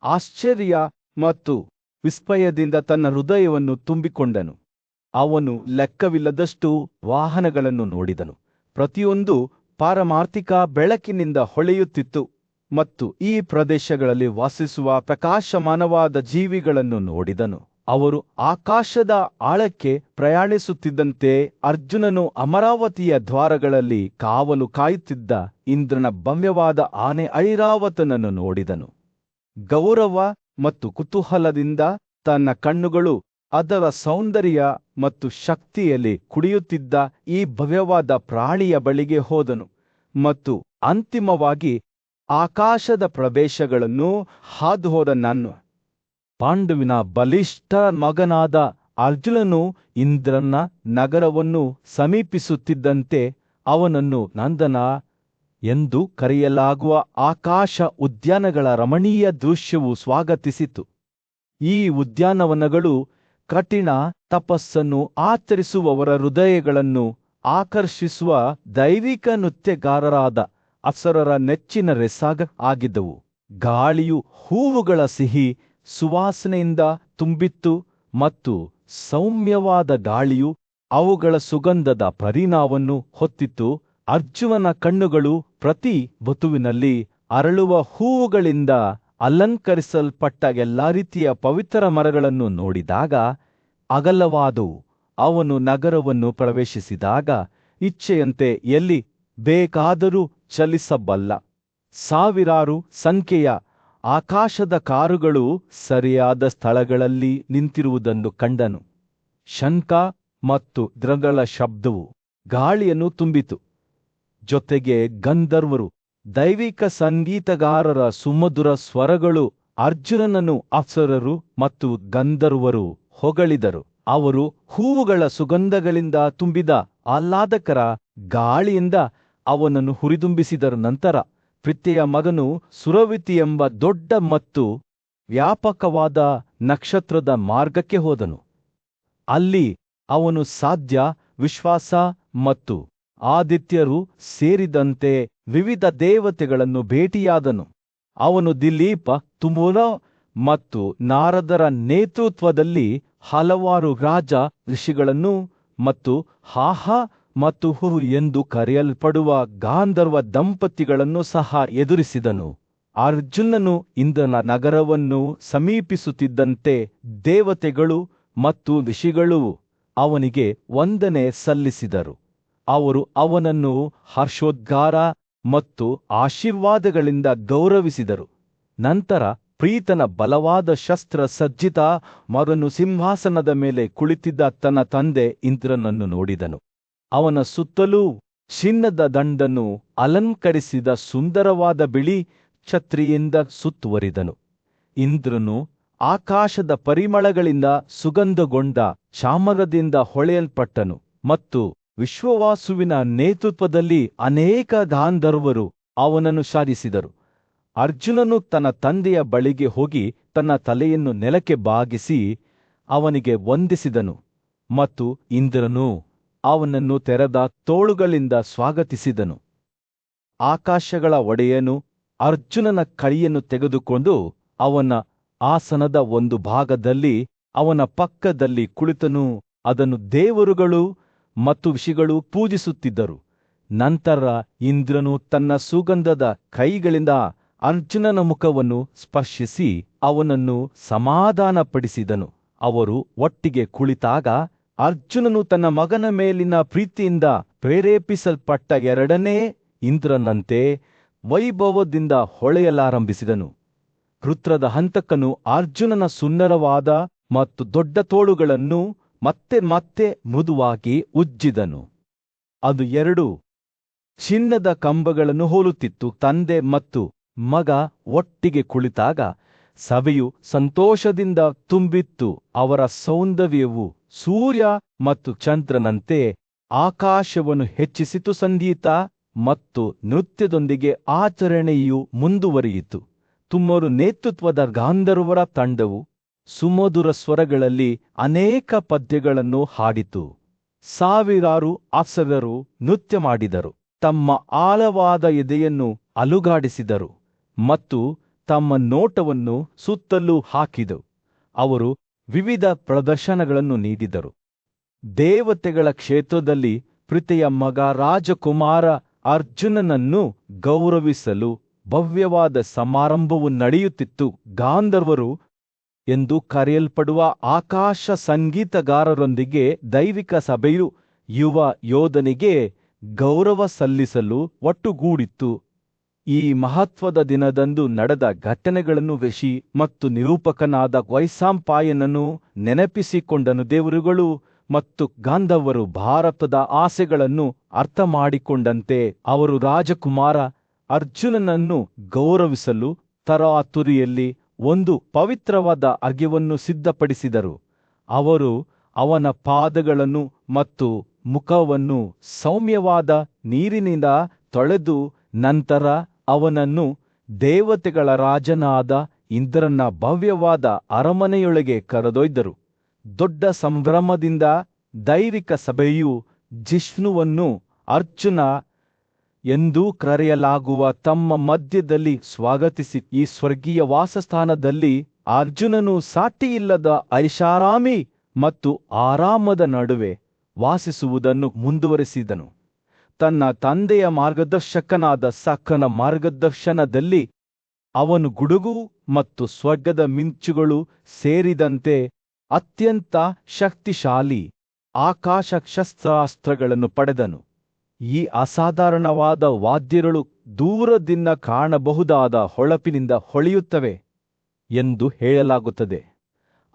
ಆಶ್ಚರ್ಯ ಮತ್ತು ವಿಸ್ಮಯದಿಂದ ತನ್ನ ಹೃದಯವನ್ನು ತುಂಬಿಕೊಂಡನು. ಅವನು ಲೆಕ್ಕವಿಲ್ಲದಷ್ಟು ವಾಹನಗಳನ್ನು ನೋಡಿದನು. ಪ್ರತಿಯೊಂದು ಪಾರಮಾರ್ಥಿಕ ಬೆಳಕಿನಿಂದ ಹೊಳೆಯುತ್ತಿತ್ತು ಮತ್ತು ಈ ಪ್ರದೇಶಗಳಲ್ಲಿ ವಾಸಿಸುವ ಪ್ರಕಾಶಮಾನವಾದ ಜೀವಿಗಳನ್ನು ನೋಡಿದನು. ಅವರು ಆಕಾಶದ ಆಳಕ್ಕೆ ಪ್ರಯಾಣಿಸುತ್ತಿದ್ದಂತೆ ಅರ್ಜುನನು ಅಮರಾವತಿಯ ದ್ವಾರಗಳಲ್ಲಿ ಕಾವಲು ಕಾಯುತ್ತಿದ್ದ ಇಂದ್ರನ ಭವ್ಯವಾದ ಆನೆ ಐರಾವತನನ್ನು ನೋಡಿದನು. ಗೌರವ ಮತ್ತು ಕುತೂಹಲದಿಂದ ತನ್ನ ಕಣ್ಣುಗಳು ಅದರ ಸೌಂದರ್ಯ ಮತ್ತು ಶಕ್ತಿಯಲ್ಲಿ ಕುಡಿಯುತ್ತಿದ್ದ ಈ ಭವ್ಯವಾದ ಪ್ರಾಣಿಯ ಬಳಿಗೆ ಹೋದನು ಮತ್ತು ಅಂತಿಮವಾಗಿ ಆಕಾಶದ ಪ್ರದೇಶಗಳನ್ನು ಹಾದುಹೋದ ನನ್ನ ಪಾಂಡುವಿನ ಬಲಿಷ್ಠ ಮಗನಾದ ಅರ್ಜುನನು ಇಂದ್ರನ ನಗರವನ್ನು ಸಮೀಪಿಸುತ್ತಿದ್ದಂತೆ ಅವನನ್ನು ನಂದನ ಎಂದು ಕರೆಯಲಾಗುವ ಆಕಾಶ ಉದ್ಯಾನಗಳ ರಮಣೀಯ ದೃಶ್ಯವು ಸ್ವಾಗತಿಸಿತು. ಈ ಉದ್ಯಾನವನಗಳು ಕಠಿಣ ತಪಸ್ಸನ್ನು ಆಚರಿಸುವವರ ಹೃದಯಗಳನ್ನು ಆಕರ್ಷಿಸುವ ದೈವಿಕ ನೃತ್ಯಗಾರರಾದ ಅಪ್ಸರರ ನೆಚ್ಚಿನ ರೆಸಾರ್ಟ್ ಆಗಿದ್ದವು. ಗಾಳಿಯು ಹೂವುಗಳ ಸಿಹಿ ಸುವಾಸನೆಯಿಂದ ತುಂಬಿತ್ತು ಮತ್ತು ಸೌಮ್ಯವಾದ ಗಾಳಿಯು ಅವುಗಳ ಸುಗಂಧದ ಪರಿಣಾಮವನ್ನು ಹೊತ್ತಿತ್ತು. ಅರ್ಜುನನ ಕಣ್ಣುಗಳು ಪ್ರತಿ ಋತುವಿನಲ್ಲಿ ಅರಳುವ ಹೂವುಗಳಿಂದ ಅಲಂಕರಿಸಲ್ಪಟ್ಟ ಎಲ್ಲಾ ರೀತಿಯ ಪವಿತ್ರ ಮರಗಳನ್ನು ನೋಡಿದಾಗ ಅಗಲವಾದವು. ಅವನು ನಗರವನ್ನು ಪ್ರವೇಶಿಸಿದಾಗ ಇಚ್ಛೆಯಂತೆ ಎಲ್ಲಿ ಬೇಕಾದರೂ ಚಲಿಸಬಲ್ಲ ಸಾವಿರಾರು ಸಂಖ್ಯೆಯ ಆಕಾಶದ ಕಾರುಗಳು ಸರಿಯಾದ ಸ್ಥಳಗಳಲ್ಲಿ ನಿಂತಿರುವುದನ್ನು ಕಂಡನು. ಶಂಖ ಮತ್ತು ದ್ರಗಳ ಶಬ್ದವು ಗಾಳಿಯನ್ನು ತುಂಬಿತು. ಜೊತೆಗೆ ಗಂಧರ್ವರು, ದೈವಿಕ ಸಂಗೀತಗಾರರ ಸುಮಧುರ ಸ್ವರಗಳು ಅರ್ಜುನನನ್ನು ಅಪ್ಸರರು ಮತ್ತು ಗಂಧರ್ವರು ಹೊಗಳಿದರು. ಅವರು ಹೂವುಗಳ ಸುಗಂಧಗಳಿಂದ ತುಂಬಿದ ಆಹ್ಲಾದಕರ ಗಾಳಿಯಿಂದ ಅವನನ್ನು ಹುರಿದುಂಬಿಸಿದರ ನಂತರ ಪ್ರೀತಿಯ ಮಗನು ಸುರವಿತಿ ಎಂಬ ದೊಡ್ಡ ಮತ್ತು ವ್ಯಾಪಕವಾದ ನಕ್ಷತ್ರದ ಮಾರ್ಗಕ್ಕೆ ಹೋದನು. ಅಲ್ಲಿ ಅವನು ಸಾಧ್ಯ, ವಿಶ್ವಾಸ ಮತ್ತು ಆದಿತ್ಯರು ಸೇರಿದಂತೆ ವಿವಿಧ ದೇವತೆಗಳನ್ನು ಭೇಟಿಯಾದನು. ಅವನು ದಿಲೀಪ, ತುಮುಲ ಮತ್ತು ನಾರದರ ನೇತೃತ್ವದಲ್ಲಿ ಹಲವಾರು ರಾಜ ಋಷಿಗಳನ್ನು ಮತ್ತು ಹಾಹಾ ಮತ್ತು ಹುರು ಎಂದು ಕರೆಯಲ್ಪಡುವ ಗಾಂಧರ್ವ ದಂಪತಿಗಳನ್ನು ಸಹ ಎದುರಿಸಿದನು. ಅರ್ಜುನನು ಇಂದ್ರನ ನಗರವನ್ನು ಸಮೀಪಿಸುತ್ತಿದ್ದಂತೆ ದೇವತೆಗಳು ಮತ್ತು ಋಷಿಗಳು ಅವನಿಗೆ ವಂದನೆ ಸಲ್ಲಿಸಿದರು. ಅವರು ಅವನನ್ನು ಹರ್ಷೋದ್ಗಾರ ಮತ್ತು ಆಶೀರ್ವಾದಗಳಿಂದ ಗೌರವಿಸಿದರು. ನಂತರ ಪ್ರೀತನ ಬಲವಾದ ಶಸ್ತ್ರ ಸಜ್ಜಿತ ಮಗನು ಸಿಂಹಾಸನದ ಮೇಲೆ ಕುಳಿತಿದ್ದ ತನ್ನ ತಂದೆ ಇಂದ್ರನನ್ನು ನೋಡಿದನು. ಅವನ ಸುತ್ತಲೂ ಚಿನ್ನದ ದಂಡನ್ನು ಅಲಂಕರಿಸಿದ ಸುಂದರವಾದ ಬಿಳಿ ಛತ್ರಿಯಿಂದ ಸುತ್ತುವರಿದನು. ಇಂದ್ರನು ಆಕಾಶದ ಪರಿಮಳಗಳಿಂದ ಸುಗಂಧಗೊಂಡ ಚಾಮರದಿಂದ ಹೊಳೆಯಲ್ಪಟ್ಟನು ಮತ್ತು ವಿಶ್ವವಾಸುವಿನ ನೇತೃತ್ವದಲ್ಲಿ ಅನೇಕ ಗಾಂಧರ್ವರು ಅವನನ್ನು ಶಾದಿಸಿದರು. ಅರ್ಜುನನು ತನ್ನ ತಂದೆಯ ಬಳಿಗೆ ಹೋಗಿ ತನ್ನ ತಲೆಯನ್ನು ನೆಲಕ್ಕೆ ಬಾಗಿಸಿ ಅವನಿಗೆ ವಂದಿಸಿದನು ಮತ್ತು ಇಂದ್ರನು ಅವನನ್ನು ತೆರೆದ ತೋಳುಗಳಿಂದ ಸ್ವಾಗತಿಸಿದನು. ಆಕಾಶಗಳ ಒಡೆಯನು ಅರ್ಜುನನ ಕೈಯನ್ನು ತೆಗೆದುಕೊಂಡು ಅವನ ಆಸನದ ಒಂದು ಭಾಗದಲ್ಲಿ ಅವನ ಪಕ್ಕದಲ್ಲಿ ಕುಳಿತನು. ಅದನ್ನು ದೇವರುಗಳು ಮತ್ತು ಋಷಿಗಳು ಪೂಜಿಸುತ್ತಿದ್ದರು. ನಂತರ ಇಂದ್ರನು ತನ್ನ ಸುಗಂಧದ ಕೈಗಳಿಂದ ಅರ್ಜುನನ ಮುಖವನ್ನು ಸ್ಪರ್ಶಿಸಿ ಅವನನ್ನು ಸಮಾಧಾನಪಡಿಸಿದನು. ಅವರು ಒಟ್ಟಿಗೆ ಕುಳಿತಾಗ ಅರ್ಜುನನು ತನ್ನ ಮಗನ ಮೇಲಿನ ಪ್ರೀತಿಯಿಂದ ಪ್ರೇರೇಪಿಸಲ್ಪಟ್ಟ ಎರಡನೇ ಇಂದ್ರನಂತೆ ವೈಭವದಿಂದ ಹೊಳೆಯಲಾರಂಭಿಸಿದನು. ವೃತ್ರದ ಹಂತಕನು ಅರ್ಜುನನ ಸುಂದರವಾದ ಮತ್ತು ದೊಡ್ಡ ತೋಳುಗಳನ್ನು ಮತ್ತೆ ಮತ್ತೆ ಮೃದುವಾಗಿ ಉಜ್ಜಿದನು. ಅದು ಎರಡು ಚಿನ್ನದ ಕಂಬಗಳನ್ನು ಹೋಲುತ್ತಿತ್ತು. ತಂದೆ ಮತ್ತು ಮಗ ಒಟ್ಟಿಗೆ ಕುಳಿತಾಗ ಸಭೆಯು ಸಂತೋಷದಿಂದ ತುಂಬಿತ್ತು. ಅವರ ಸೌಂದರ್ಯವು ಸೂರ್ಯ ಮತ್ತು ಚಂದ್ರನಂತೆ ಆಕಾಶವನ್ನು ಹೆಚ್ಚಿಸಿತು. ಸಂಗೀತ ಮತ್ತು ನೃತ್ಯದೊಂದಿಗೆ ಆಚರಣೆಯು ಮುಂದುವರಿಯಿತು. ತುಮರು ನೇತೃತ್ವದ ಗಾಂಧರ್ವರ ತಂಡವು ಸುಮಧುರ ಸ್ವರಗಳಲ್ಲಿ ಅನೇಕ ಪದ್ಯಗಳನ್ನು ಹಾಡಿತು. ಸಾವಿರಾರು ಅಪ್ಸರರು ನೃತ್ಯ ಮಾಡಿದರು, ತಮ್ಮ ಆಳವಾದ ಎದೆಯನ್ನು ಅಲುಗಾಡಿಸಿದರು ಮತ್ತು ತಮ್ಮ ನೋಟವನ್ನು ಸುತ್ತಲೂ ಹಾಕಿದರು. ಅವರು ವಿವಿಧ ಪ್ರದರ್ಶನಗಳನ್ನು ನೀಡಿದರು. ದೇವತೆಗಳ ಕ್ಷೇತ್ರದಲ್ಲಿ ಪ್ರೀತಿಯ ಮಗ ರಾಜಕುಮಾರ ಅರ್ಜುನನನ್ನು ಗೌರವಿಸಲು ಭವ್ಯವಾದ ಸಮಾರಂಭವು ನಡೆಯುತ್ತಿತ್ತು. ಗಾಂಧರ್ವರು ಎಂದು ಕರೆಯಲ್ಪಡುವ ಆಕಾಶ ಸಂಗೀತಗಾರರೊಂದಿಗೆ ದೈವಿಕ ಸಭೆಯು ಯುವ ಯೋಧನಿಗೆ ಗೌರವ ಸಲ್ಲಿಸಲು ಒಟ್ಟುಗೂಡಿತ್ತು. ಈ ಮಹತ್ವದ ದಿನದಂದು ನಡೆದ ಘಟನೆಗಳನ್ನು ಋಷಿ ಮತ್ತು ನಿರೂಪಕನಾದ ವೈಶಂಪಾಯನನು ನೆನಪಿಸಿಕೊಂಡನು. ದೇವರುಗಳು ಮತ್ತು ಗಾಂಧರ್ವರು ಭಾರತದ ಆಸೆಗಳನ್ನು ಅರ್ಥಮಾಡಿಕೊಂಡಂತೆ ಅವರು ರಾಜಕುಮಾರ ಅರ್ಜುನನನ್ನು ಗೌರವಿಸಲು ತರಾತುರಿಯಲ್ಲಿ ಒಂದು ಪವಿತ್ರವಾದ ಅರ್ಘ್ಯವನ್ನು ಸಿದ್ಧಪಡಿಸಿದರು. ಅವರು ಅವನ ಪಾದಗಳನ್ನು ಮತ್ತು ಮುಖವನ್ನು ಸೌಮ್ಯವಾದ ನೀರಿನಿಂದ ತೊಳೆದು ನಂತರ ಅವನನ್ನು ದೇವತೆಗಳ ರಾಜನಾದ ಇಂದ್ರನ ಭವ್ಯವಾದ ಅರಮನೆಯೊಳಗೆ ಕರೆದೊಯ್ದರು. ದೊಡ್ಡ ಸಂಭ್ರಮದಿಂದ ದೈವಿಕ ಸಭೆಯು ಜಿಷ್ಣುವನ್ನು ಅರ್ಜುನ ಎಂದು ಕರೆಯಲಾಗುವ ತಮ್ಮ ಮಧ್ಯದಲ್ಲಿ ಸ್ವಾಗತಿಸಿ ಈ ಸ್ವರ್ಗೀಯ ವಾಸಸ್ಥಾನದಲ್ಲಿ ಅರ್ಜುನನು ಸಾಟಿಯಿಲ್ಲದ ಐಷಾರಾಮಿ ಮತ್ತು ಆರಾಮದ ನಡುವೆ ವಾಸಿಸುವುದನ್ನು ಮುಂದುವರೆಸಿದನು. ತನ್ನ ತಂದೆಯ ಮಾರ್ಗದರ್ಶಕನಾದ ಸಖನ ಮಾರ್ಗದರ್ಶನದಲ್ಲಿ ಅವನು ಗುಡುಗು ಮತ್ತು ಸ್ವರ್ಗದ ಮಿಂಚುಗಳು ಸೇರಿದಂತೆ ಅತ್ಯಂತ ಶಕ್ತಿಶಾಲಿ ಆಕಾಶ ಶಸ್ತ್ರಾಸ್ತ್ರಗಳನ್ನು ಪಡೆದನು. ಈ ಅಸಾಧಾರಣವಾದ ವಾದ್ಯಗಳು ದೂರದಿಂದ ಕಾಣಬಹುದಾದ ಹೊಳಪಿನಿಂದ ಹೊಳೆಯುತ್ತವೆ ಎಂದು ಹೇಳಲಾಗುತ್ತದೆ.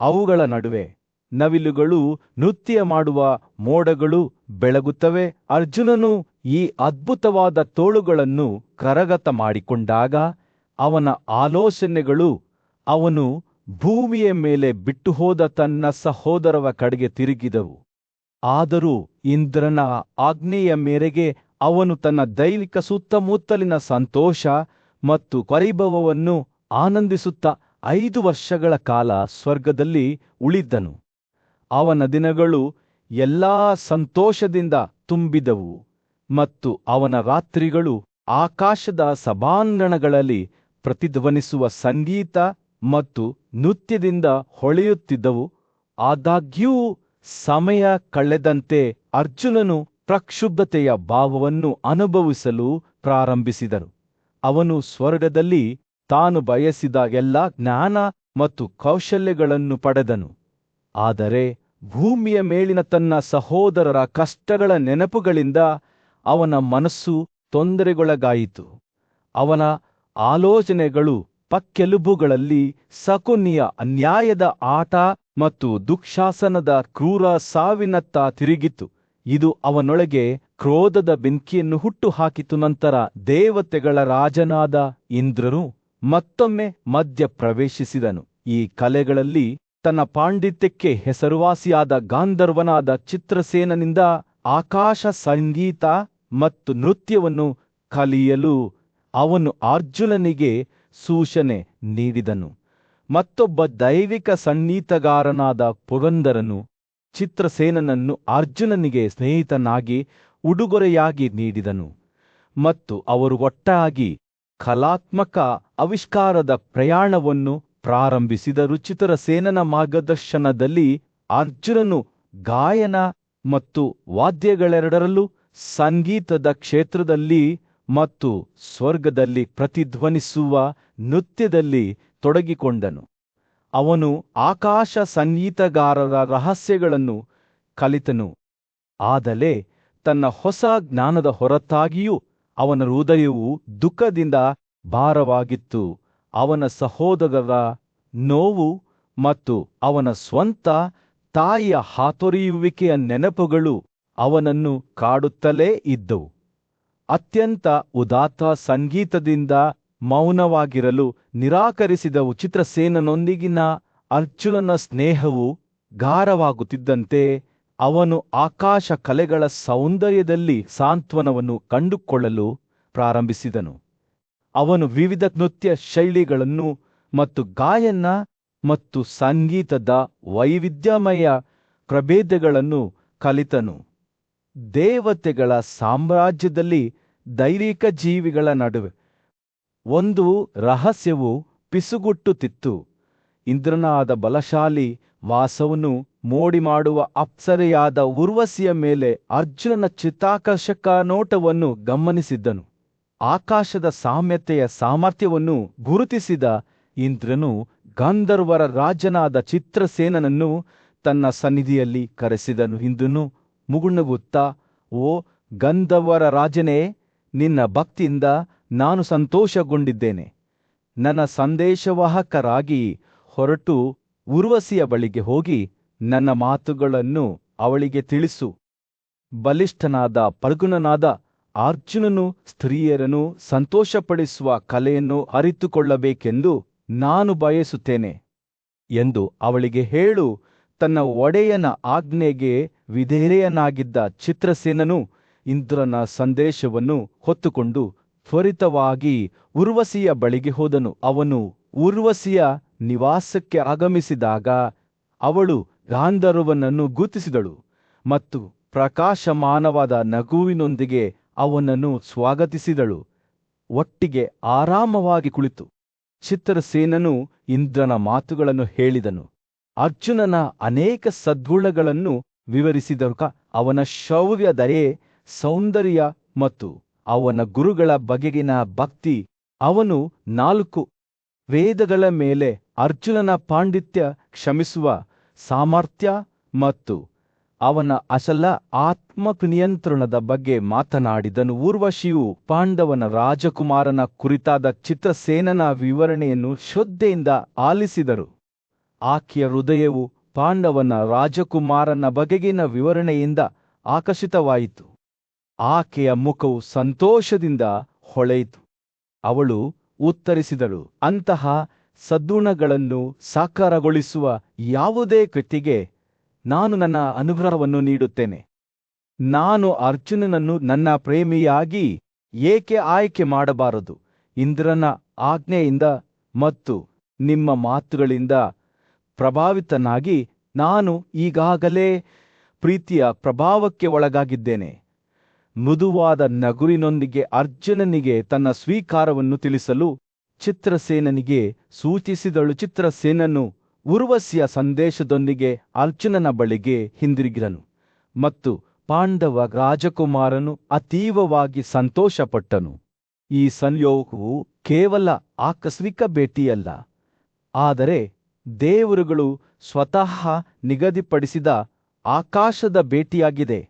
ಅವುಗಳ ನಡುವೆ ನವಿಲುಗಳು ನೃತ್ಯ ಮಾಡುವ ಮೋಡಗಳು ಬೆಳಗುತ್ತವೆ. ಅರ್ಜುನನು ಈ ಅದ್ಭುತವಾದ ತೋಳುಗಳನ್ನು ಕರಗತ ಮಾಡಿಕೊಂಡಾಗ ಅವನ ಆಲೋಚನೆಗಳು ಅವನು ಭೂಮಿಯ ಮೇಲೆ ಬಿಟ್ಟು ಹೋದ ತನ್ನ ಸಹೋದರರ ಕಡೆಗೆ ತಿರುಗಿದವು. ಆದರೂ ಇಂದ್ರನ ಆಜ್ಞೆಯ ಮೇರೆಗೆ ಅವನು ತನ್ನ ದೈವಿಕ ಸುತ್ತಮುತ್ತಲಿನ ಸಂತೋಷ ಮತ್ತು ವೈಭವವನ್ನು ಆನಂದಿಸುತ್ತಾ 5 ವರ್ಷಗಳ ಕಾಲ ಸ್ವರ್ಗದಲ್ಲಿ ಉಳಿದನು. ಅವನ ದಿನಗಳು ಎಲ್ಲಾ ಸಂತೋಷದಿಂದ ತುಂಬಿದವು ಮತ್ತು ಅವನ ರಾತ್ರಿಗಳು ಆಕಾಶದ ಸಭಾಂಗಣಗಳಲ್ಲಿ ಪ್ರತಿಧ್ವನಿಸುವ ಸಂಗೀತ ಮತ್ತು ನೃತ್ಯದಿಂದ ಹೊಳೆಯುತ್ತಿದ್ದವು. ಆದಾಗ್ಯೂ ಸಮಯ ಕಳೆದಂತೆ ಅರ್ಜುನನು ಪ್ರಕ್ಷುಬ್ಧತೆಯ ಭಾವವನ್ನು ಅನುಭವಿಸಲು ಪ್ರಾರಂಭಿಸಿದನು. ಅವನು ಸ್ವರ್ಗದಲ್ಲಿ ತಾನು ಬಯಸಿದ ಎಲ್ಲ ಜ್ಞಾನ ಮತ್ತು ಕೌಶಲ್ಯಗಳನ್ನು ಪಡೆದನು. ಆದರೆ ಭೂಮಿಯ ಮೇಲಿನ ತನ್ನ ಸಹೋದರರ ಕಷ್ಟಗಳ ನೆನಪುಗಳಿಂದ ಅವನ ಮನಸ್ಸು ತೊಂದರೆಗೊಳಗಾಯಿತು. ಅವನ ಆಲೋಚನೆಗಳು ಪಕ್ಕೆಲುಬುಗಳಲ್ಲಿ ಶಕುನಿಯ ಅನ್ಯಾಯದ ಆಟ ಮತ್ತು ದುಃಶಾಸನದ ಕ್ರೂರ ಸಾವಿನತ್ತ ತಿರುಗಿತು. ಇದು ಅವನೊಳಗೆ ಕ್ರೋಧದ ಬೆಂಕಿಯನ್ನು ಹುಟ್ಟುಹಾಕಿತು. ನಂತರ ದೇವತೆಗಳ ರಾಜನಾದ ಇಂದ್ರನು ಮತ್ತೊಮ್ಮೆ ಮಧ್ಯ ಪ್ರವೇಶಿಸಿದನು. ಈ ಕಲೆಗಳಲ್ಲಿ ತನ್ನ ಪಾಂಡಿತ್ಯಕ್ಕೆ ಹೆಸರುವಾಸಿಯಾದ ಗಾಂಧರ್ವನಾದ ಚಿತ್ರಸೇನನಿಂದ ಆಕಾಶ ಸಂಗೀತ ಮತ್ತು ನೃತ್ಯವನ್ನು ಕಲಿಯಲು ಅವನು ಅರ್ಜುನನಿಗೆ ಸೂಚನೆ ನೀಡಿದನು. ಮತ್ತೊಬ್ಬ ದೈವಿಕ ಸಂಗೀತಗಾರನಾದ ಪುರಂದರನು ಚಿತ್ರಸೇನನನ್ನು ಅರ್ಜುನನಿಗೆ ಸ್ನೇಹಿತನಾಗಿ ಉಡುಗೊರೆಯಾಗಿ ನೀಡಿದನು ಮತ್ತು ಅವರು ಒಟ್ಟಾಗಿ ಕಲಾತ್ಮಕ ಆವಿಷ್ಕಾರದ ಪ್ರಯಾಣವನ್ನು ಪ್ರಾರಂಭಿಸಿದರು. ಚಿತ್ರಸೇನನ ಮಾರ್ಗದರ್ಶನದಲ್ಲಿ ಅರ್ಜುನನು ಗಾಯನ ಮತ್ತು ವಾದ್ಯಗಳೆರಡರಲ್ಲೂ, ಸಂಗೀತದ ಕ್ಷೇತ್ರದಲ್ಲಿ ಮತ್ತು ಸ್ವರ್ಗದಲ್ಲಿ ಪ್ರತಿಧ್ವನಿಸುವ ನೃತ್ಯದಲ್ಲಿ ತೊಡಗಿಕೊಂಡನು. ಅವನು ಆಕಾಶ ಸಂಗೀತಗಾರರ ರಹಸ್ಯಗಳನ್ನು ಕಲಿತನು. ಆದರೆ ತನ್ನ ಹೊಸ ಜ್ಞಾನದ ಹೊರತಾಗಿಯೂ ಅವನ ಹೃದಯವು ದುಃಖದಿಂದ ಭಾರವಾಗಿತ್ತು. ಅವನ ಸಹೋದರರ ನೋವು ಮತ್ತು ಅವನ ಸ್ವಂತ ತಾಯಿಯ ಹಾತೊರೆಯುವಿಕೆಯ ನೆನಪುಗಳು ಅವನನ್ನು ಕಾಡುತ್ತಲೇ ಇದ್ದವು. ಅತ್ಯಂತ ಉದಾತ್ತ ಸಂಗೀತದಿಂದ ಮೌನವಾಗಿರಲು ನಿರಾಕರಿಸಿದ ಚಿತ್ರಸೇನನೊಂದಿಗಿನ ಅರ್ಜುನನ ಸ್ನೇಹವು ಗಾಢವಾಗುತ್ತಿದ್ದಂತೆ ಅವನು ಆಕಾಶ ಕಲೆಗಳ ಸೌಂದರ್ಯದಲ್ಲಿ ಸಾಂತ್ವನವನ್ನು ಕಂಡುಕೊಳ್ಳಲು ಪ್ರಾರಂಭಿಸಿದನು. ಅವನು ವಿವಿಧ ನೃತ್ಯ ಶೈಲಿಗಳನ್ನು ಮತ್ತು ಗಾಯನ ಮತ್ತು ಸಂಗೀತದ ವೈವಿಧ್ಯಮಯ ಪ್ರಭೇದಗಳನ್ನು ಕಲಿತನು. ದೇವತೆಗಳ ಸಾಮ್ರಾಜ್ಯದಲ್ಲಿ ದೈವಿಕ ಜೀವಿಗಳ ನಡುವೆ ಒಂದು ರಹಸ್ಯವು ಪಿಸುಗುಟ್ಟುತ್ತಿತ್ತು. ಇಂದ್ರನಾದ ಬಲಶಾಲಿ ವಾಸವನ್ನು ಮೋಡಿ ಮಾಡುವ ಅಪ್ಸರೆಯಾದ ಉರ್ವಶಿಯ ಮೇಲೆ ಅರ್ಜುನನ ಚಿತ್ತಾಕರ್ಷಕ ನೋಟವನ್ನು ಗಮನಿಸಿದ್ದನು. ಆಕಾಶದ ಸಾಮ್ಯತೆಯ ಸಾಮರ್ಥ್ಯವನ್ನು ಗುರುತಿಸಿದ ಇಂದ್ರನು ಗಂಧರ್ವರ ರಾಜನಾದ ಚಿತ್ರಸೇನನನ್ನು ತನ್ನ ಸನ್ನಿಧಿಯಲ್ಲಿ ಕರೆಸಿದನು. ಇಂದ್ರನು ಮುಗುಳ್ನಗುತ್ತಾ, ಓ ಗಂಧರ್ವರ ರಾಜನೇ, ನಿನ್ನ ಭಕ್ತಿಯಿಂದ ನಾನು ಸಂತೋಷಗೊಂಡಿದ್ದೇನೆ. ನನ್ನ ಸಂದೇಶವಾಹಕರಾಗಿ ಹೊರಟು ಉರ್ವಶಿಯ ಬಳಿಗೆ ಹೋಗಿ ನನ್ನ ಮಾತುಗಳನ್ನು ಅವಳಿಗೆ ತಿಳಿಸು. ಬಲಿಷ್ಠನಾದ ಫಲ್ಗುಣನಾದ ಅರ್ಜುನನು ಸ್ತ್ರೀಯರನ್ನು ಸಂತೋಷಪಡಿಸುವ ಕಲೆಯನ್ನು ಅರಿತುಕೊಳ್ಳಬೇಕೆಂದು ನಾನು ಬಯಸುತ್ತೇನೆ ಎಂದು ಅವಳಿಗೆ ಹೇಳು. ತನ್ನ ಒಡೆಯನ ಆಜ್ಞೆಗೆ ವಿಧೇಯನಾಗಿದ್ದ ಚಿತ್ರಸೇನನು ಇಂದ್ರನ ಸಂದೇಶವನ್ನು ಹೊತ್ತುಕೊಂಡು ತ್ವರಿತವಾಗಿ ಉರ್ವಶಿಯ ಬಳಿಗೆ ಹೋದನು. ಅವನು ಉರ್ವಶಿಯ ನಿವಾಸಕ್ಕೆ ಆಗಮಿಸಿದಾಗ ಅವಳು ಗಾಂಧರ್ವನನ್ನು ಗುರುತಿಸಿದಳು ಮತ್ತು ಪ್ರಕಾಶಮಾನವಾದ ನಗುವಿನೊಂದಿಗೆ ಅವನನ್ನು ಸ್ವಾಗತಿಸಿದಳು. ಒಟ್ಟಿಗೆ ಆರಾಮವಾಗಿ ಕುಳಿತು ಚಿತ್ರಸೇನನು ಇಂದ್ರನ ಮಾತುಗಳನ್ನು ಹೇಳಿದನು. ಅರ್ಜುನನ ಅನೇಕ ಸದ್ಗುಣಗಳನ್ನು ವಿವರಿಸಿದನು. ಅವನ ಶೌರ್ಯ, ದಯೆ, ಸೌಂದರ್ಯ ಮತ್ತು ಅವನ ಗುರುಗಳ ಬಗೆಗಿನ ಭಕ್ತಿ. ಅವನು 4 ವೇದಗಳ ಮೇಲೆ ಅರ್ಜುನನ ಪಾಂಡಿತ್ಯ, ಕ್ಷಮಿಸುವ ಸಾಮರ್ಥ್ಯ ಮತ್ತು ಅವನ ಅಸಲ ಆತ್ಮನಿಯಂತ್ರಣದ ಬಗ್ಗೆ ಮಾತನಾಡಿದನು. ಉರ್ವಶಿಯು ಪಾಂಡವನ ರಾಜಕುಮಾರನ ಕುರಿತಾದ ಚಿತ್ರಸೇನನ ವಿವರಣೆಯನ್ನು ಶ್ರದ್ಧೆಯಿಂದ ಆಲಿಸಿದರು. ಆಕೆಯ ಹೃದಯವು ಪಾಂಡವನ ರಾಜಕುಮಾರನ ಬಗೆಗಿನ ವಿವರಣೆಯಿಂದ ಆಕರ್ಷಿತವಾಯಿತು. ಆಕೆಯ ಮುಖವು ಸಂತೋಷದಿಂದ ಹೊಳೆಯಿತು. ಅವಳು ಉತ್ತರಿಸಿದಳು, ಅಂತಹ ಸದ್ಗುಣಗಳನ್ನು ಸಾಕಾರಗೊಳಿಸುವ ಯಾವುದೇ ಕೃತಿಗೆ ನಾನು ನನ್ನ ಅನುಗ್ರಹವನ್ನು ನೀಡುತ್ತೇನೆ. ನಾನು ಅರ್ಜುನನನ್ನು ನನ್ನ ಪ್ರೇಮಿಯಾಗಿ ಏಕೆ ಆಯ್ಕೆ ಮಾಡಬಾರದು? ಇಂದ್ರನ ಆಜ್ಞೆಯಿಂದ ಮತ್ತು ನಿಮ್ಮ ಮಾತುಗಳಿಂದ ಪ್ರಭಾವಿತನಾಗಿ ನಾನು ಈಗಾಗಲೇ ಪ್ರೀತಿಯ ಪ್ರಭಾವಕ್ಕೆ ಒಳಗಾಗಿದ್ದೇನೆ. ಮೃದುವಾದ ನಗುವಿನೊಂದಿಗೆ ಅರ್ಜುನನಿಗೆ ತನ್ನ ಸ್ವೀಕಾರವನ್ನು ತಿಳಿಸಲು ಚಿತ್ರಸೇನನಿಗೆ ಸೂಚಿಸಿದಳು. ಚಿತ್ರಸೇನನು ಉರ್ವಶಿಯ ಸಂದೇಶದೊಂದಿಗೆ ಅರ್ಜುನನ ಬಳಿಗೆ ಹಿಂದಿರುಗಿದನು ಮತ್ತು ಪಾಂಡವ ರಾಜಕುಮಾರನು ಅತೀವವಾಗಿ ಸಂತೋಷಪಟ್ಟನು. ಈ ಸಂಯೋಗವು ಕೇವಲ ಆಕಸ್ಮಿಕ ಭೇಟಿಯಲ್ಲ, ಆದರೆ ದೇವರುಗಳು ಸ್ವತಃ ನಿಗದಿಪಡಿಸಿದ ಆಕಾಶದ ಭೇಟಿಯಾಗಿದೆ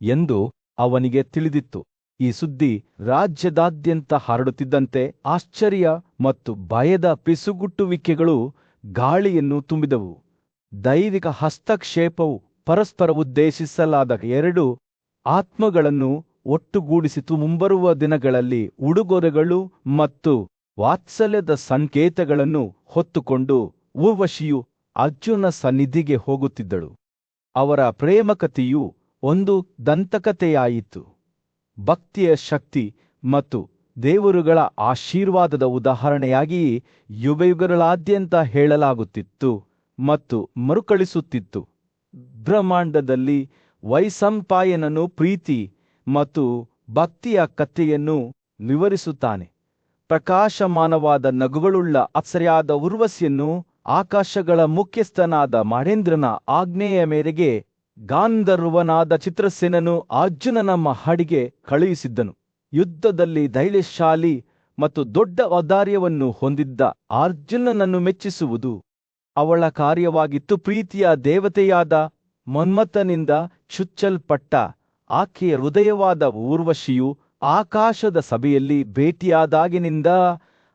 ಎಂದು ಅವನಿಗೆ ತಿಳಿದಿತ್ತು. ಈ ಸುದ್ದಿ ರಾಜ್ಯದಾದ್ಯಂತ ಹರಡುತ್ತಿದ್ದಂತೆ ಆಶ್ಚರ್ಯ ಮತ್ತು ಭಯದ ಪಿಸುಗುಟ್ಟುವಿಕೆಗಳು ಗಾಳಿಯನ್ನು ತುಂಬಿದವು. ದೈವಿಕ ಹಸ್ತಕ್ಷೇಪವು ಪರಸ್ಪರ ಉದ್ದೇಶಿಸಲಾದ ಎರಡು ಆತ್ಮಗಳನ್ನು ಒಟ್ಟುಗೂಡಿಸಿತು. ಮುಂಬರುವ ದಿನಗಳಲ್ಲಿ ಉಡುಗೊರೆಗಳು ಮತ್ತು ವಾತ್ಸಲ್ಯದ ಸಂಕೇತಗಳನ್ನು ಹೊತ್ತುಕೊಂಡು ಊರ್ವಶಿಯು ಅರ್ಜುನ ಸನ್ನಿಧಿಗೆ ಹೋಗುತ್ತಿದ್ದಳು. ಅವರ ಪ್ರೇಮಕಥೆಯು ಒಂದು ದಂತಕಥೆಯಾಯಿತು. ಭಕ್ತಿಯ ಶಕ್ತಿ ಮತ್ತು ದೇವರುಗಳ ಆಶೀರ್ವಾದದ ಉದಾಹರಣೆಯಾಗಿ ಯುಗಯುಗಗಳಾದ್ಯಂತ ಹೇಳಲಾಗುತ್ತಿತ್ತು ಮತ್ತು ಮರುಕಳಿಸುತ್ತಿತ್ತು. ಬ್ರಹ್ಮಾಂಡದಲ್ಲಿ ವೈಶಂಪಾಯನನು ಪ್ರೀತಿ ಮತ್ತು ಭಕ್ತಿಯ ಕಥೆಯನ್ನು ವಿವರಿಸುತ್ತಾನೆ. ಪ್ರಕಾಶಮಾನವಾದ ನಗುಗಳುಳ್ಳ ಅಪ್ಸರೆಯಾದ ಉರ್ವಶಿಯನ್ನು ಆಕಾಶಗಳ ಮುಖ್ಯಸ್ಥನಾದ ಮಹೇಂದ್ರನ ಆಜ್ಞೆಯ ಮೇರೆಗೆ ಗಾಂಧರ್ವನಾದ ಚಿತ್ರಸೇನನು ಅರ್ಜುನನ ಮಹಡಿಗೆ ಕಳುಹಿಸಿದ್ದನು. ಯುದ್ಧದಲ್ಲಿ ಧೈರ್ಯಶಾಲಿ ಮತ್ತು ದೊಡ್ಡ ಔದಾರ್ಯವನ್ನು ಹೊಂದಿದ್ದ ಅರ್ಜುನನನ್ನು ಮೆಚ್ಚಿಸುವುದು ಅವಳ ಕಾರ್ಯವಾಗಿತ್ತು. ಪ್ರೀತಿಯ ದೇವತೆಯಾದ ಮನ್ಮಥನಿಂದ ಚುಚ್ಚಲ್ಪಟ್ಟ ಆಕೆಯ ಹೃದಯವಾದ ಊರ್ವಶಿಯು ಆಕಾಶದ ಸಭೆಯಲ್ಲಿ ಭೇಟಿಯಾದಾಗಿನಿಂದ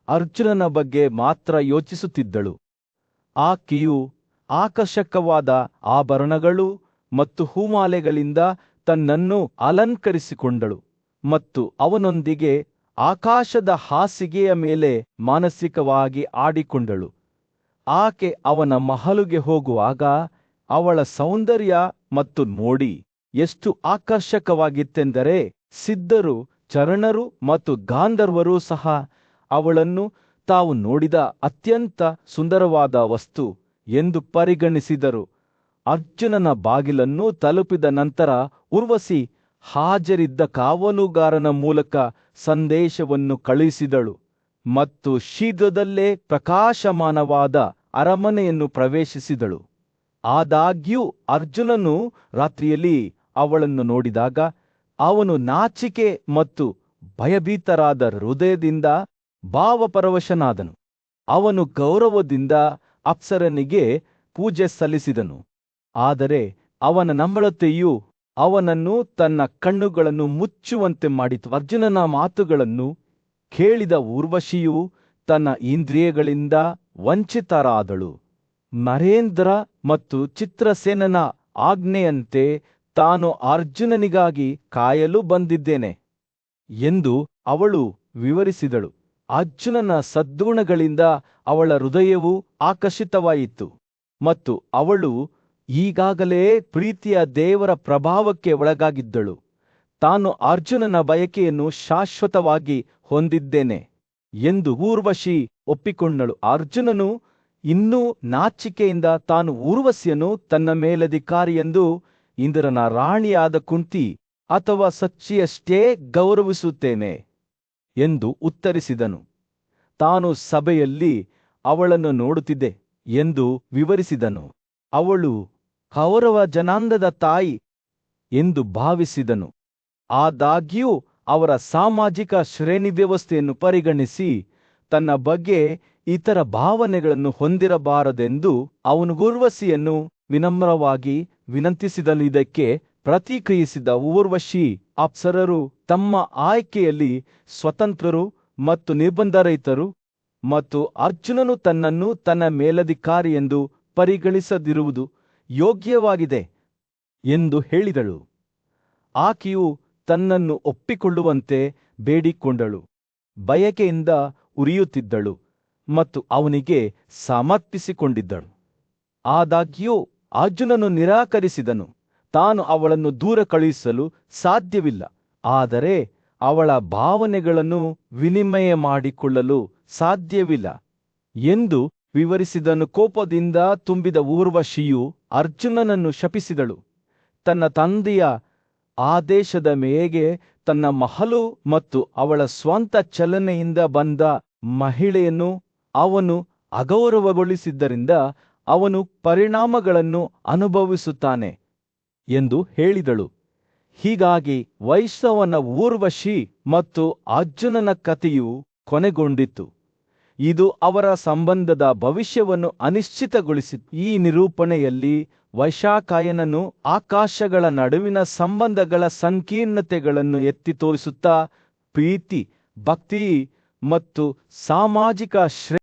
ಅರ್ಜುನನ ಬಗ್ಗೆ ಮಾತ್ರ ಯೋಚಿಸುತ್ತಿದ್ದಳು. ಆಕೆಯು ಆಕರ್ಷಕವಾದ ಆಭರಣಗಳು ಮತ್ತು ಹೂಮಾಲೆಗಳಿಂದ ತನ್ನನ್ನು ಅಲಂಕರಿಸಿಕೊಂಡಳು ಮತ್ತು ಅವನೊಂದಿಗೆ ಆಕಾಶದ ಹಾಸಿಗೆಯ ಮೇಲೆ ಮಾನಸಿಕವಾಗಿ ಆಡಿಕೊಂಡಳು. ಆಕೆ ಅವನ ಮಹಲುಗೆ ಹೋಗುವಾಗ ಅವಳ ಸೌಂದರ್ಯ ಮತ್ತು ಮೋಡಿ ಎಷ್ಟು ಆಕರ್ಷಕವಾಗಿತ್ತೆಂದರೆ ಸಿದ್ಧರು, ಚರಣರು ಮತ್ತು ಗಾಂಧರ್ವರು ಸಹ ಅವಳನ್ನು ತಾವು ನೋಡಿದ ಅತ್ಯಂತ ಸುಂದರವಾದ ವಸ್ತು ಎಂದು ಪರಿಗಣಿಸಿದರು. ಅರ್ಜುನನ ಬಾಗಿಲನ್ನು ತಲುಪಿದ ನಂತರ ಊರ್ವಶಿ ಹಾಜರಿದ್ದ ಕಾವಲುಗಾರನ ಮೂಲಕ ಸಂದೇಶವನ್ನು ಕಳುಹಿಸಿದಳು ಮತ್ತು ಶೀಘ್ರದಲ್ಲೇ ಪ್ರಕಾಶಮಾನವಾದ ಅರಮನೆಯನ್ನು ಪ್ರವೇಶಿಸಿದಳು. ಆದಾಗ್ಯೂ ಅರ್ಜುನನು ರಾತ್ರಿಯಲ್ಲಿ ಅವಳನ್ನು ನೋಡಿದಾಗ ಅವನು ನಾಚಿಕೆ ಮತ್ತು ಭಯಭೀತರಾದ ಹೃದಯದಿಂದ ಭಾವಪರವಶನಾದನು. ಅವನು ಗೌರವದಿಂದ ಅಪ್ಸರನಿಗೆ ಪೂಜೆ ಸಲ್ಲಿಸಿದನು. ಆದರೆ ಅವನ ನಮ್ರತೆಯು ಅವನನ್ನು ತನ್ನ ಕಣ್ಣುಗಳನ್ನು ಮುಚ್ಚುವಂತೆ ಮಾಡಿತು. ಅರ್ಜುನನ ಮಾತುಗಳನ್ನು ಕೇಳಿದ ಊರ್ವಶಿಯು ತನ್ನ ಇಂದ್ರಿಯಗಳಿಂದ ವಂಚಿತರಾದಳು. ಮಹೇಂದ್ರ ಮತ್ತು ಚಿತ್ರಸೇನನ ಆಜ್ಞೆಯಂತೆ ತಾನು ಅರ್ಜುನನಿಗಾಗಿ ಕಾಯಲು ಬಂದಿದ್ದೇನೆ ಎಂದು ಅವಳು ವಿವರಿಸಿದಳು. ಅರ್ಜುನನ ಸದ್ಗುಣಗಳಿಂದ ಅವಳ ಹೃದಯವು ಆಕರ್ಷಿತವಾಯಿತು ಮತ್ತು ಅವಳು ಈಗಾಗಲೇ ಪ್ರೀತಿಯ ದೇವರ ಪ್ರಭಾವಕ್ಕೆ ಒಳಗಾಗಿದ್ದಳು. ತಾನು ಅರ್ಜುನನ ಬಯಕೆಯನ್ನು ಶಾಶ್ವತವಾಗಿ ಹೊಂದಿದ್ದೇನೆ ಎಂದು ಊರ್ವಶಿ ಒಪ್ಪಿಕೊಂಡಳು. ಅರ್ಜುನನು ಇನ್ನೂ ನಾಚಿಕೆಯಿಂದ ತಾನು ಊರ್ವಶಿಯನ್ನು ತನ್ನ ಮೇಲಧಿಕಾರಿಯೆಂದು ಇಂದ್ರನ ರಾಣಿಯಾದ ಕುಂತಿ ಅಥವಾ ಸಚ್ಚಿಯಷ್ಟೇ ಗೌರವಿಸುತ್ತೇನೆ ಎಂದು ಉತ್ತರಿಸಿದನು. ತಾನು ಸಭೆಯಲ್ಲಿ ಅವಳನ್ನು ನೋಡುತ್ತಿದ್ದೆ ಎಂದು ವಿವರಿಸಿದನು. ಅವಳು ಕೌರವ ಜನಾಂಗದ ತಾಯಿ ಎಂದು ಭಾವಿಸಿದನು. ಆದಾಗ್ಯೂ ಅವರ ಸಾಮಾಜಿಕ ಶ್ರೇಣಿ ವ್ಯವಸ್ಥೆಯನ್ನು ಪರಿಗಣಿಸಿ ತನ್ನ ಬಗ್ಗೆ ಇತರ ಭಾವನೆಗಳನ್ನು ಹೊಂದಿರಬಾರದೆಂದು ಅವನು ಊರ್ವಶಿಯನ್ನು ವಿನಮ್ರವಾಗಿ ವಿನಂತಿಸಿದನು. ಇದಕ್ಕೆ ಪ್ರತಿಕ್ರಿಯಿಸಿದ ಊರ್ವಶಿ, ಅಪ್ಸರರು ತಮ್ಮ ಆಯ್ಕೆಯಲ್ಲಿ ಸ್ವತಂತ್ರರು ಮತ್ತು ನಿರ್ಬಂಧರಹಿತರು ಮತ್ತು ಅರ್ಜುನನು ತನ್ನನ್ನು ತನ್ನ ಮೇಲಧಿಕಾರಿಯೆಂದು ಪರಿಗಣಿಸದಿರುವುದು ಯೋಗ್ಯವಾಗಿದೆ ಎಂದು ಹೇಳಿದಳು. ಆಕೆಯು ತನ್ನನ್ನು ಒಪ್ಪಿಕೊಳ್ಳುವಂತೆ ಬೇಡಿಕೊಂಡಳು, ಬಯಕೆಯಿಂದ ಉರಿಯುತ್ತಿದ್ದಳು ಮತ್ತು ಅವನಿಗೆ ಸಮರ್ಪಿಸಿಕೊಂಡಿದ್ದಳು. ಆದಾಗ್ಯೂ ಅರ್ಜುನನು ನಿರಾಕರಿಸಿದನು. ತಾನು ಅವಳನ್ನು ದೂರ ಕಳುಹಿಸಲು ಸಾಧ್ಯವಿಲ್ಲ, ಆದರೆ ಅವಳ ಭಾವನೆಗಳನ್ನು ವಿನಿಮಯ ಮಾಡಿಕೊಳ್ಳಲು ಸಾಧ್ಯವಿಲ್ಲ ಎಂದು ವಿವರಿಸಿದನು. ಕೋಪದಿಂದ ತುಂಬಿದ ಊರ್ವಶಿಯು ಅರ್ಜುನನನ್ನು ಶಪಿಸಿದಳು. ತನ್ನ ತಂದೆಯ ಆದೇಶದ ಮೇರೆಗೆ ತನ್ನ ಮಹಲು ಮತ್ತು ಅವಳ ಸ್ವಂತ ಚಲನೆಯಿಂದ ಬಂದ ಮಹಿಳೆಯನ್ನು ಅವನು ಅಗೌರವಗೊಳಿಸಿದ್ದರಿಂದ ಅವನು ಪರಿಣಾಮಗಳನ್ನು ಅನುಭವಿಸುತ್ತಾನೆ ಎಂದು ಹೇಳಿದಳು. ಹೀಗಾಗಿ ವೈಷ್ಣವನ ಊರ್ವಶಿ ಮತ್ತು ಅರ್ಜುನನ ಕಥೆಯು ಕೊನೆಗೊಂಡಿತು. ಇದು ಅವರ ಸಂಬಂಧದ ಭವಿಷ್ಯವನ್ನು ಅನಿಶ್ಚಿತಗೊಳಿಸಿತು. ಈ ನಿರೂಪಣೆಯಲ್ಲಿ ವೈಶಾಖಾಯನನು ಆಕಾಶಗಳ ನಡುವಿನ ಸಂಬಂಧಗಳ ಸಂಕೀರ್ಣತೆಗಳನ್ನು ಎತ್ತಿ ತೋರಿಸುತ್ತಾ ಪ್ರೀತಿ, ಭಕ್ತಿ ಮತ್ತು ಸಾಮಾಜಿಕ